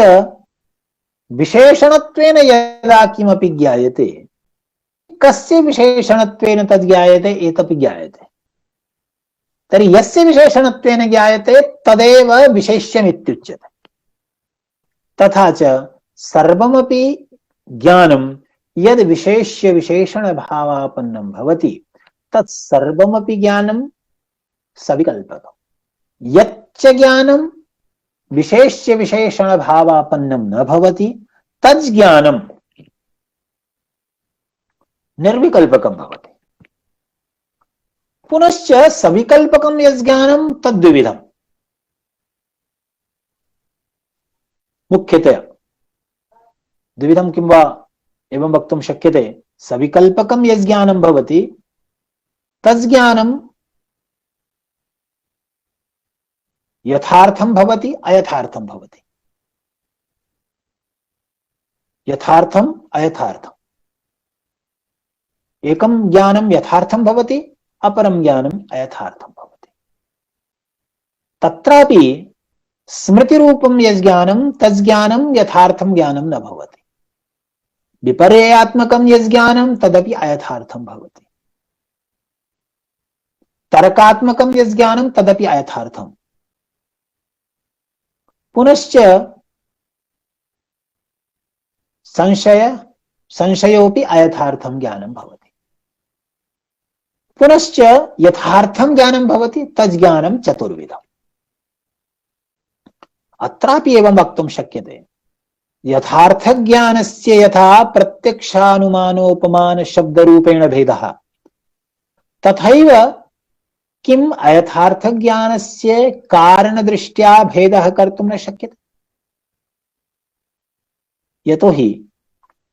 विशेषणत्वेन यदा किमपि ज्ञायते, कस्य विशेषणत्वेन तद् ज्ञायते एतपि ज्ञायते। तर्हि यस्य विशेषणत्वेन ज्ञायते तदेव विशेष्यमित्युच्यते। तथा च सर्वमपि ज्ञानं यद् विशेष्य विशेषण भावापन्नं भवति तत् सर्वमपि ज्ञानं सविकल्पकम्। यच्च ज्ञानं विशेष्य विशेषण भावापन्नं न भवति तत् ज्ञानं निर्विकल्पकं भवति। पुनश्च सविकल्पकं यज्ञानं तद्विविधम्। मुख्यतया द्विविधं किं वा एवं वक्तुं शक्यते। सविकल्पकं यज्ञानं भवति तज्ज्ञानं यथार्थं भवति अयथार्थं भवति। यथार्थम् अयथार्थम्। एकं ज्ञानं यथार्थं भवति अपरं ज्ञानम् अयथार्थं भवति। तत्रापि स्मृतिरूपं यज्ञानं तज्ज्ञानं यथार्थं ज्ञानं न भवति। विपर्ययात्मकं यज्ञानं तदपि अयथार्थं भवति। तर्कात्मकं यज्ञानं तदपि अयथार्थम्। पुनश्च संशयोपि अयथार्थं ज्ञानं भवति। पुनश्च यथार्थं ज्ञानं भवति तज्ज्ञानं चतुर्विधम्। अत्रापि एवं वक्तुं शक्यते यथार्थ ज्ञानस्य यथा प्रत्यक्षानुमानोपमान शब्दरूपेण भेदः तथैव किम् अयथार्थ ज्ञानस्य कारणदृष्ट्या भेदः कर्तुं न शक्यते। यतोहि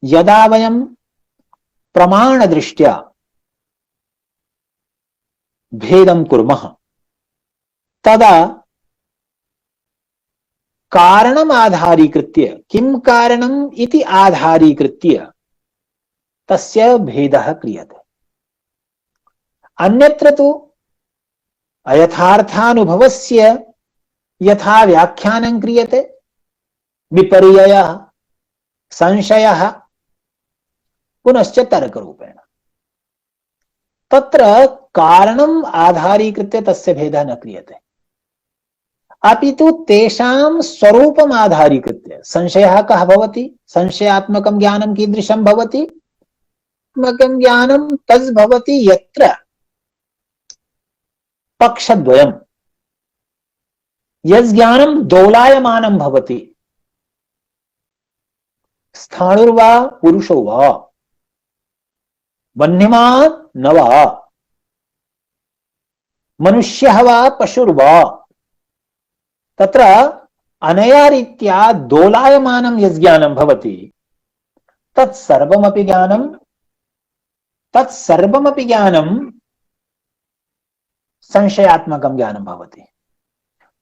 यदा वयं प्रमाणदृष्ट्या भेदं कुर्मः तदा कारणम् आधारीकृत्य किं कारणम् इति आधारीकृत्य तस्य भेदः क्रियते। अन्यत्र तु अयथार्थानुभवस्य यथा व्याख्यानं क्रियते विपर्ययः संशयः पुनश्च तर्करूपेण तत्र कारणम् आधारीकृत्य तस्य भेदः न क्रियते अपितु तेषां स्वरूपम् आधारीकृत्य। संशयः कः भवति, संशयात्मकं ज्ञानं कीदृशं भवति, आत्मकं ज्ञानं तद् भवति यत्र पक्षद्वयं यज्ञानं दोलायमानं भवति। स्थाणुर्वा पुरुषो वा वह्निमान् न वा मनुष्यः वा पशुर्वा तत्र अनया रीत्या दोलायमानं यज्ञानं भवति तत्सर्वमपि ज्ञानं संशयात्मकं ज्ञानं भवति।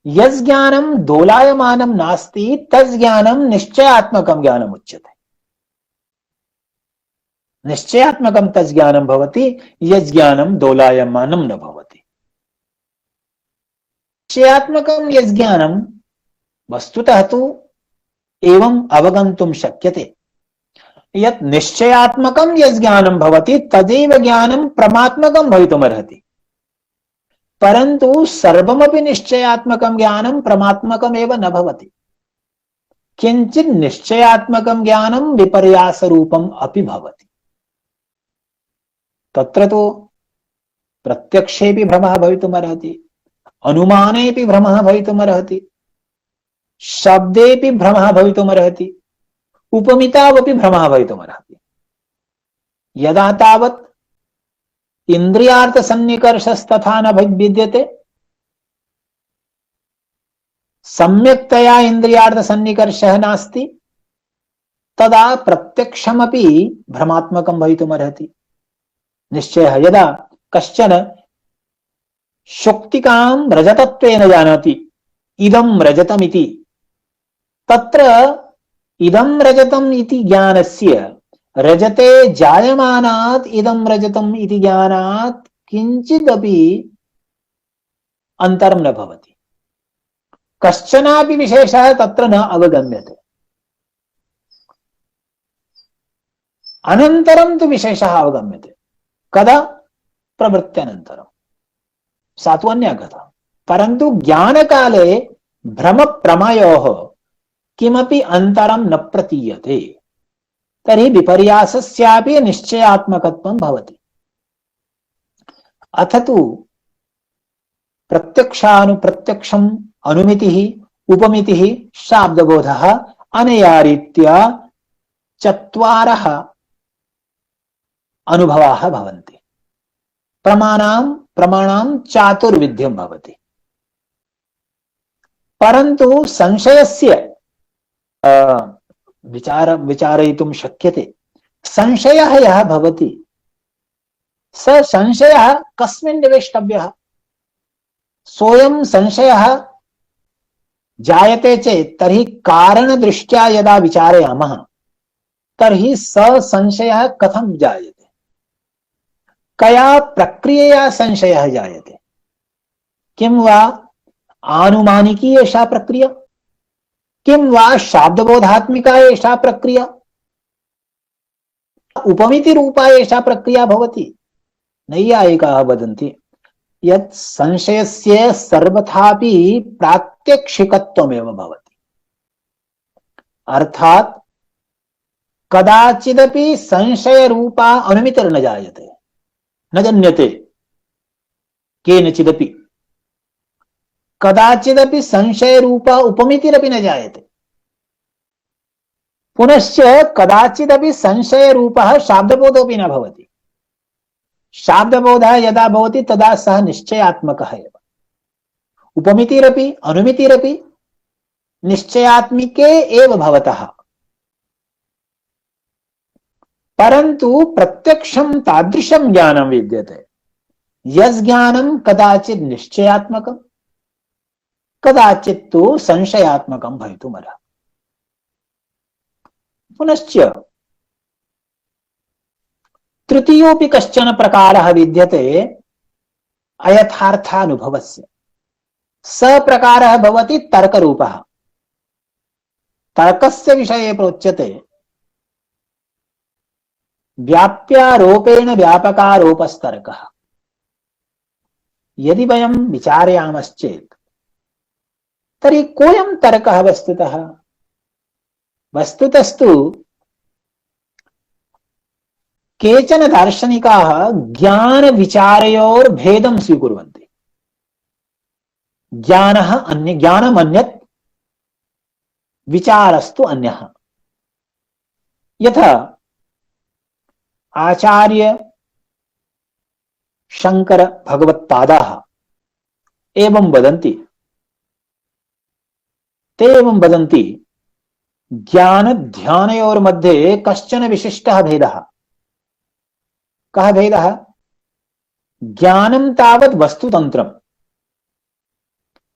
यज्ञानं दोलायमानं नास्ति तज्ज्ञानं निश्चयात्मकं ज्ञानम् उच्यते। निश्चयात्मकं तज्ज्ञानं भवति यज्ञानं दोलायमानं न भवति। निश्चयात्मकं यज्ञानं वस्तुतः तु एवं अवगन्तुं शक्यते यत् निश्चयात्मकं यज्ञानं भवति तदेव ज्ञानं परमात्मकं भवितुमर्हति। परन्तु सर्वमपि निश्चयात्मकं ज्ञानं परमात्मकमेव न भवति। किञ्चित् निश्चयात्मकं ज्ञानं विपर्यासरूपम् अपि भवति। तत्र तु प्रत्यक्षेपि भ्रमः भवितुमर्हति, अनुमानेपि भ्रमः भवितुमर्हति, शब्देपि भ्रमः भवितुमर्हति, उपमितावपि भ्रमः भवितुमर्हति। यदा तावत् इन्द्रियार्थ सन्निकर्षस्तथा न विद्यते, सम्यक्तया इन्द्रियार्थ सन्निकर्षः नास्ति, तदा प्रत्यक्षमपि भ्रमात्मकं भवितुमर्हति। निश्चयः यदा कश्चन शुक्तिकां रजतत्वेन जानाति इदं रजतमिति, तत्र इदं रजतम् इति ज्ञानस्य रजते जायमानात् इदं रजतम् इति ज्ञानात् किञ्चिदपि अन्तरं न भवति। कश्चनापि विशेषः तत्र न अवगम्यते। अनन्तरं तु विशेषः अवगम्यते। कदा? प्रवृत्त्यनन्तरं। सा तु अन्या कथा। परन्तु ज्ञानकाले भ्रमप्रमयोः किमपि अन्तरं न प्रतीयते। तर्हि विपर्यासस्यापि निश्चयात्मकत्वं भवति। अथ तु प्रत्यक्षानुप्रत्यक्षम् अनुमितिः उपमितिः शाब्दबोधः अनया रीत्या चत्वारः अनुभवाः भवन्ति। प्रमाणां चातुर्विध्यं भवति। परन्तु संशयस्य विचारयितुं शक्यते। संशयः यः भवति स संशयः कस्मिन् निवेष्टव्यः? सोऽयं संशयः जायते चेत् तर्हि कारणदृष्ट्या यदा विचारयामः तर्हि स संशयः कथं जायते? कया प्रक्रियया संशयः जायते? किं वा आनुमानिकी एषा प्रक्रिया? किं वा शाब्दबोधात्मिका एषा प्रक्रिया? उपमितिरूपा एषा प्रक्रिया भवति? नैयायिकाः वदन्ति यत् संशयस्य सर्वथापि प्रात्यक्षिकत्वमेव भवति। अर्थात् कदाचिदपि संशयरूपा अनुमितिर्न जायते, न जन्यते केनचिदपि। कदाचिदपि संशयरूपा उपमितिरपि न जायते। पुनश्च कदाचिदपि संशयरूपः शाब्दबोधोऽपि न भवति। शाब्दबोधः यदा भवति तदा सः निश्चयात्मकः एव। उपमितिरपि अनुमितिरपि निश्चयात्मिके एव भवतः। परन्तु प्रत्यक्षं तादृशं ज्ञानं विद्यते यज्ज्ञानं कदाचित् निश्चयात्मकं कदाचित् तु संशयात्मकं भवितुमर्हति। पुनश्च तृतीयोऽपि कश्चन प्रकारः विद्यते अयथार्थानुभवस्य। स प्रकारः भवति तर्करूपः। तर्कस्य विषये प्रोच्यते व्याप्यारोपेण व्यापकारोपस्तर्कः। यदि वयं विचारयामश्चेत् तर्हि कोऽयं तर्कः वस्तुतः? वस्तुतस्तु केचन दार्शनिकाः ज्ञानविचारयोर्भेदं स्वीकुर्वन्ति। ज्ञानम् अन्यत्, विचारस्तु अन्यः। यथा आचार्य शंकर भगवत्पादाः एवं वदन्ति। ते एवं वदन्ति ज्ञान ध्यानयोर्मध्ये कश्चन विशिष्टः भेदः। कः भेदः? ज्ञानं तावत् वस्तुतन्त्रं,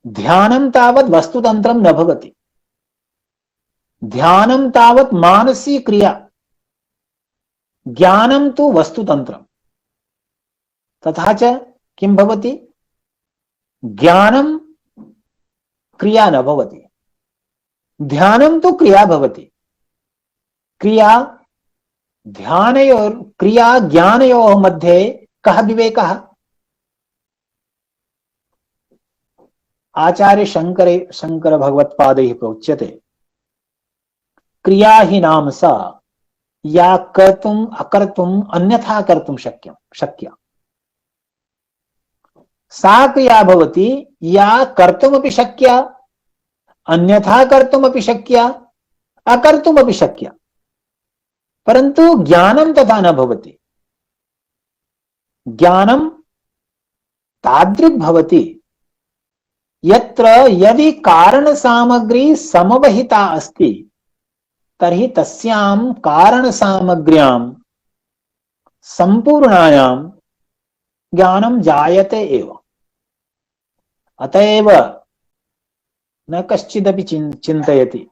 ध्यानं तावत् वस्तुतन्त्रं न भवति। ध्यानं तावत् मानसी क्रिया, ज्ञानं तु वस्तुतन्त्रं। तथा च किं भवति? ज्ञानं क्रिया न भवति, ध्यानं तु क्रिया भवति। क्रिया ज्ञानयोः मध्ये कः विवेकः? आचार्य शंकर भगवत्पादैः प्रोच्यते क्रिया हि नाम सा या कर्तुम् अकर्तुम् अन्यथा कर्तुं शक्या। सा क्रिया भवति या कर्तुमपि शक्या, अन्यथा कर्तुमपि शक्या, अकर्तुमपि शक्या। परन्तु ज्ञानं तथा न भवति। ज्ञानं तादृक् भवति यत्र यदि कारणसामग्री समवहिता अस्ति तर्हि तस्यां कारणसामग्र्यां संपूर्णायां ज्ञानं जायते एव। अतएव न कश्चिदपि चिन्तयति,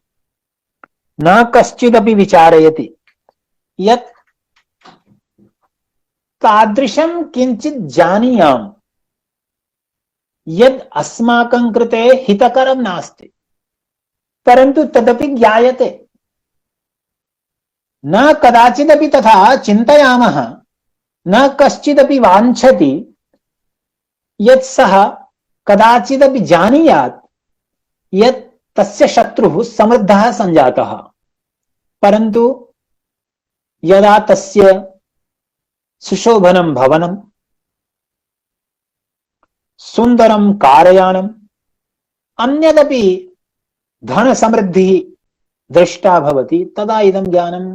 न कश्चिदपि विचारयति यत् तादृशं किंचित् जानीयाम् यद् अस्माकं कृते हितकरं नास्ति, परन्तु तदपि ज्ञायते। न कदाचिदपि तथा चिन्तयामः, न कश्चिदपि वाञ्छति यत् सः कदाचिदपि जानीयात् यत् तस्य शत्रुः समृद्धः सञ्जातः, परन्तु यदा तस्य सुशोभनं भवनं, सुन्दरं कारयानम्, अन्यदपि धनसमृद्धिः दृष्टा भवति, तदा इदं ज्ञानं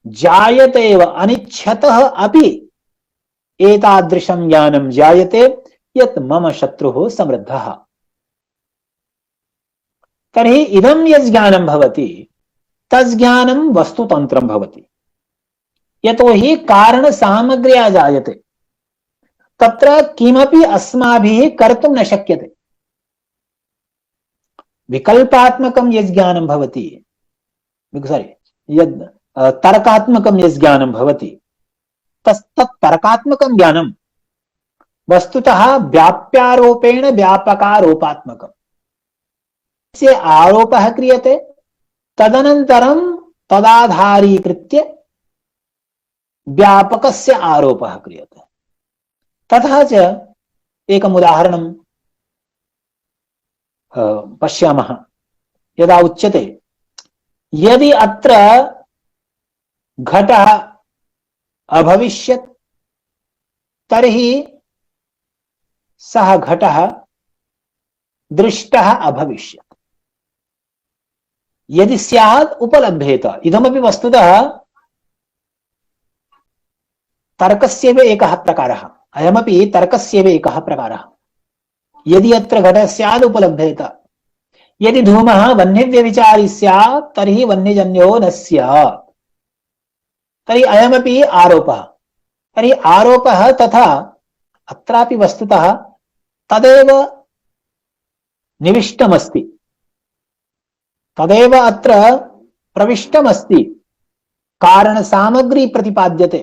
जायते एव। अनिच्छतः अपि एतादृशं ज्ञानं जायते यत् मम शत्रुः समृद्धः। तर्हि इदं यत् ज्ञानं भवति तज्ज्ञानं वस्तुतन्त्रं भवति। यतो हि कारण सामग्र्या जायते, तत्र किमपि अस्माभिः कर्तुं न शक्यते। विकल्पात्मकं यत् ज्ञानं भवति, यद् तर्कात्मकं यत् ज्ञानं भवति, तत् तर्कात्मकं ज्ञानं वस्तुतः व्याप्यारोपेण व्यापकारोपात्मकम्। से आरोपः क्रियते, तदनन्तरं तदाधारीकृत्य व्यापकस्य आरोपः क्रियते। तथा च एकम् उदाहरणं पश्यामः। यदा उच्यते यदि अत्र घटः अभविष्यत् तर्हि सः घटः दृष्टः अभविष्यत्। यदि स्यात् उपलभ्येत। इदमपि वस्तुतः तर्कस्यैव एकः प्रकारः। अयमपि तर्कस्यैव एकः प्रकारः। यदि अत्र घटः स्यात् उपलभ्येत। यदि धूमः वह्निव्यभिचारी स्यात् तर्हि वह्निजन्यो न स्यात्। तर्हि अयमपि आरोपः। तर्हि आरोपः तथा अत्रापि वस्तुतः तदेव निविष्टमस्ति, तदेव अत्र प्रविष्टमस्ति। कारण सामग्री प्रतिपाद्यते।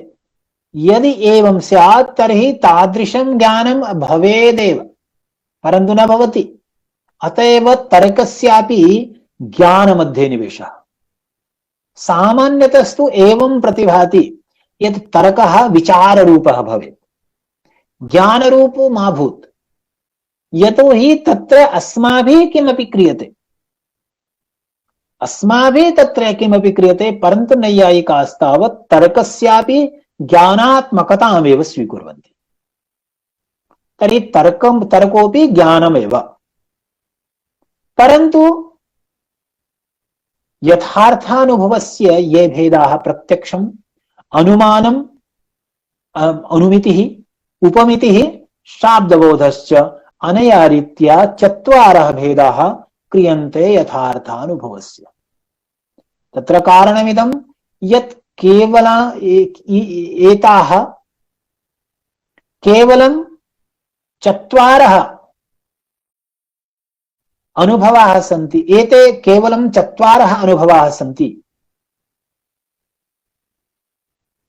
यदि एवं स्यात् तर्हि तादृशं ज्ञानं भवेदेव, परन्तु न भवति। अतएव तर्कस्यापि ज्ञानमध्ये निवेशः। सामान्यतस्तु एवं प्रतिभाति यत् तर्कः विचाररूपः भवेत्, ज्ञानरूपो मा भूत्। यतो हि तत्र अस्माभिः किमपि क्रियते, अस्माभिः तत्र किमपि क्रियते, परन्तु नैयायिकास्तावत् तर्कस्यापि ज्ञानात्मकतामेव स्वीकुर्वन्ति। तर्हि तर्कोपि ज्ञानमेव, परन्तु यथार्थानुभवस्य ये भेदाः प्रत्यक्षम्, अनुमानम्, अनुमितिः, उपमितिः, शाब्दबोधश्च, अनया रीत्या चत्वारः भेदाः क्रियन्ते यथार्थानुभवस्य। तत्र कारणमिदं यत् एताः केवलं चत्वारः अनुभवाः सन्ति। एते केवलं चत्वारः अनुभवाः सन्ति।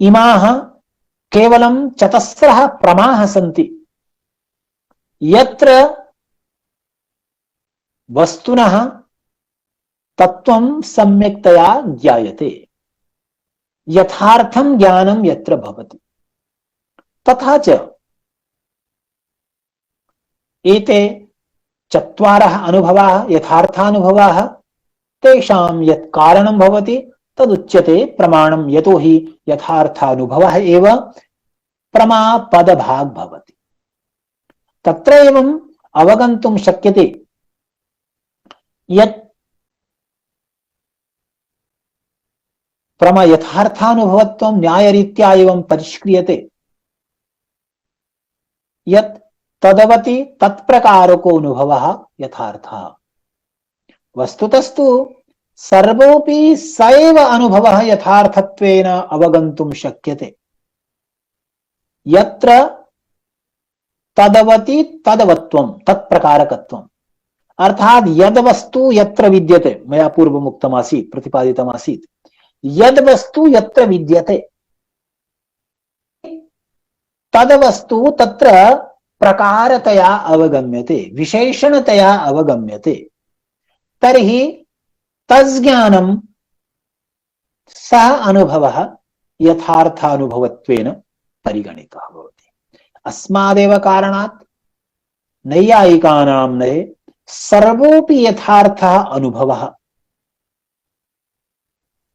इमाः केवलं चतस्रः प्रमाः सन्ति। यत्र वस्तुनः तत्त्वं सम्यक्तया ज्ञायते, यथार्थं ज्ञानं यत्र भवति। तथा च एते चत्वारः अनुभवाः यथार्थानुभवाः, तेषां यत् कारणं भवति तदुच्यते प्रमाणं। यतो हि यथार्थानुभवः एव प्रमापदभाग् भवति। तत्र एवम् अवगन्तुं शक्यते यत् प्रमा यथार्थानुभवत्वं न्यायरीत्या एवं परिष्क्रियते यत् तदवति तत्प्रकारको अनुभवः यथार्थः। वस्तुतस्तु सर्वोऽपि स एव अनुभवः यथार्थत्वेन अवगन्तुं शक्यते। यत्र तदवति तदवत्वं तत्प्रकारकत्वम्। अर्थात यद वस्तु यत्र विद्यते, मया पूर्वमुक्तमासीत्, प्रतिपादितमासीत्, यद वस्तु यत्र विद्यते तद वस्तु तत्र प्रकारतया अवगम्यते, विशेषणतया अवगम्यते। तर्हि तज्ज्ञानं सः अनुभवः यथार्थानुभवत्वेन परिगणितः भवति। अस्मादेव कारणात् नैयायिकानां नये सर्वोऽपि यथार्थः अनुभवः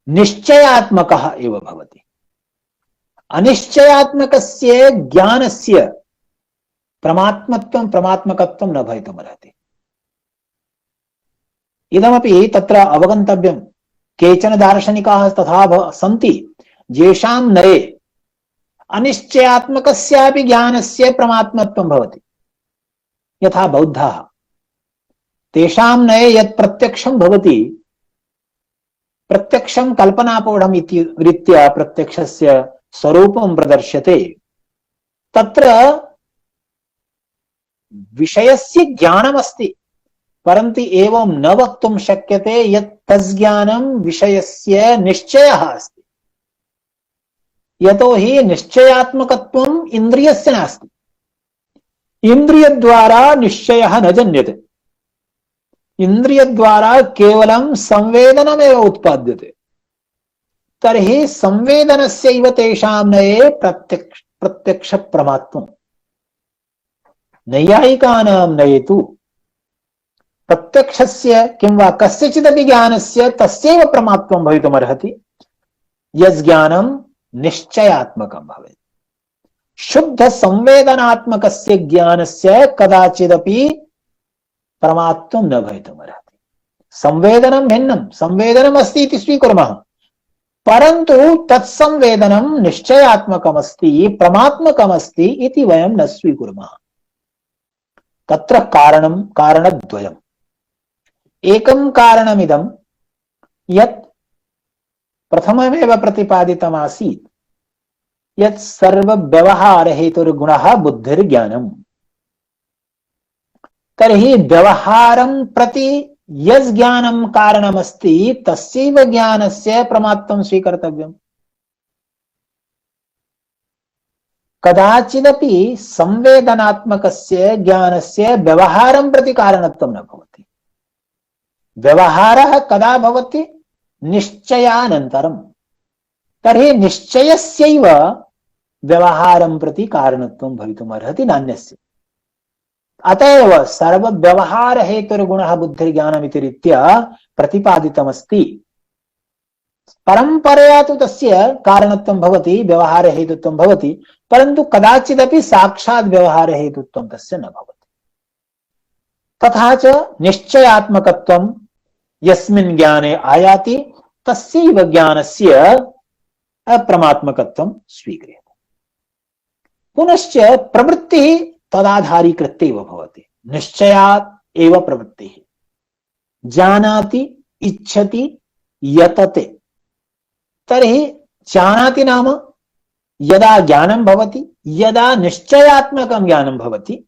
निश्चयात्मकः एव भवति। अनिश्चयात्मकस्य ज्ञानस्य प्रमात्मत्वं प्रमात्मकत्वं न भवितुमर्हति। इदमपि तत्र अवगन्तव्यं। केचन दार्शनिकाः तथा सन्ति येषां नये अनिश्चयात्मकस्यापि ज्ञानस्य प्रमात्मत्वं भवति। यथा बौद्धाः तेषां नये यत् प्रत्यक्षं भवति, प्रत्यक्षं कल्पनापौढम् इति रीत्या प्रत्यक्षस्य स्वरूपं प्रदर्श्यते, तत्र विषयस्य ज्ञानमस्ति, परन्तु एवं न वक्तुं शक्यते यत् तज्ज्ञानं विषयस्य निश्चयः अस्ति। यतो हि निश्चयात्मकत्वम् इन्द्रियस्य नास्ति। इन्द्रियद्वारा निश्चयः न जन्यते। इन्द्रियद्वारा केवलं संवेदनमेव उत्पाद्यते। तर्हि संवेदनस्यैव तेषां नये प्रत्यक्ष प्रमात्वम्। नैयायिकानां नये तु प्रत्यक्षस्य किं वा कस्यचिदपि ज्ञानस्य तस्यैव प्रमात्वं भवितुमर्हति यज्ज्ञानं निश्चयात्मकं भवेत्। शुद्ध संवेदनात्मकस्य ज्ञानस्य कदाचिदपि प्रमात्वं न भवितुमर्हति। संवेदनं भिन्नं, संवेदनम् अस्ति इति स्वीकुर्मः, परन्तु तत्संवेदनं निश्चयात्मकमस्ति, प्रमात्मकमस्ति इति वयं न स्वीकुर्मः। तत्र कारणद्वयम्। एकं कारणमिदं यत् प्रथममेव प्रतिपादितमासीत् यत् सर्वव्यवहारहेतुर्गुणः बुद्धिर्ज्ञानम्। तर्हि व्यवहारं प्रति यज्ज्ञानं कारणमस्ति तस्यैव ज्ञानस्य प्रमात्वं स्वीकर्तव्यम्। कदाचिदपि संवेदनात्मकस्य ज्ञानस्य व्यवहारं प्रति कारणत्वं न भवति। व्यवहारः कदा भवति? निश्चयानन्तरं। तर्हि निश्चयस्यैव व्यवहारं प्रति कारणत्वं भवितुमर्हति, नान्यस्य। अतएव सर्वव्यवहारहेतुर्गुणः बुद्धिर्ज्ञानमिति रीत्या प्रतिपादितमस्ति। परंपरया तु तस्य कारणत्वं भवति, व्यवहारहेतुत्वं भवति, परन्तु कदाचिदपि साक्षात् व्यवहारहेतुत्वं तस्य न भवति। तथा च निश्चयात्मकत्वं यस्मिन् ज्ञाने आयाति तस्यैव ज्ञानस्य अप्रमात्मकत्वं स्वीक्रियते। पुनश्च प्रवृत्तिः तदाधारीकृत्य एव भवति। निश्चयात् एव प्रवृत्तिः। जानाति, इच्छति, यतते। तर्हि जानाति नाम यदा ज्ञानं भवति, यदा निश्चयात्मकं ज्ञानं भवति,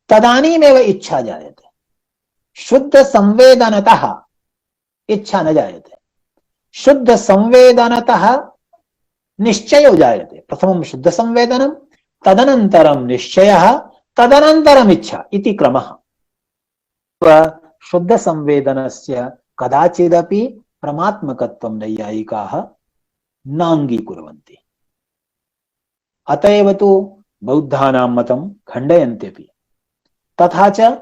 तदानीमेव इच्छा जायते। शुद्ध संवेदनतः इच्छा न जायते। शुद्ध संवेदनतः निश्चयो जायते। प्रथमं शुद्ध संवेदनं, तदनन्तरं निश्चयः, तदनन्तरम् इच्छा इति क्रमः। शुद्ध संवेदनस्य कदाचिदपि प्रमात्मकत्वं नैयायिकाः नाङ्गीकुर्वन्ति। अतएव तु बौद्धानां मतं खण्डयन्त्यपि। तथा च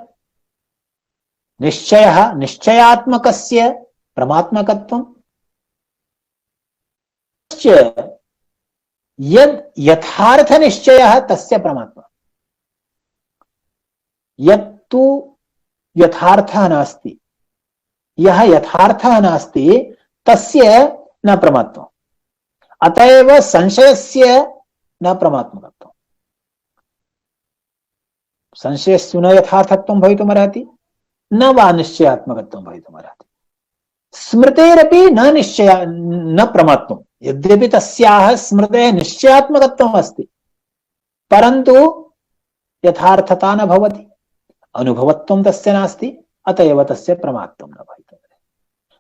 निश्चयः निश्चयात्मकस्य प्रमात्मकत्वं, यद् यथार्थ निश्चयः तस्य प्रमात्मा। यत्तु यथार्थः नास्ति, यः यथार्थः नास्ति तस्य न प्रमात्वम्। अतएव संशयस्य न प्रमात्मकत्वम्। संशयस्य न यथार्थत्वं भवितुमर्हति, न वा निश्चयात्मकत्वं भवितुमर्हति। स्मृतेरपि न निश्चय न प्रमात्वम्। यद्यपि तस्याः स्मृतेः निश्चयात्मकत्वम् अस्ति, परन्तु यथार्थता न भवति, अनुभवत्वं तस्य नास्ति, अतएव तस्य प्रमात्वं न भवितुमर्हति।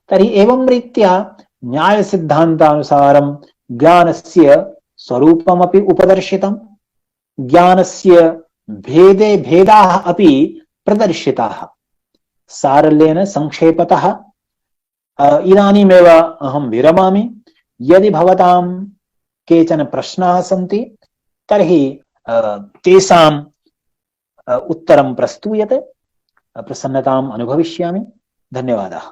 तर्हि एवं रीत्या न्यायसिद्धान्तानुसारं ज्ञानस्य स्वरूपमपि उपदर्शितं, ज्ञानस्य भेदे भेदाः अपि प्रदर्शिताः। सारल्येन संक्षेपतः इदानीमेव अहं विरमामि। यदि भवतां केचन प्रश्नाः सन्ति तर्हि तेषां उत्तरं प्रस्तूयते। प्रसन्नताम् अनुभविष्यामि। धन्यवादाः।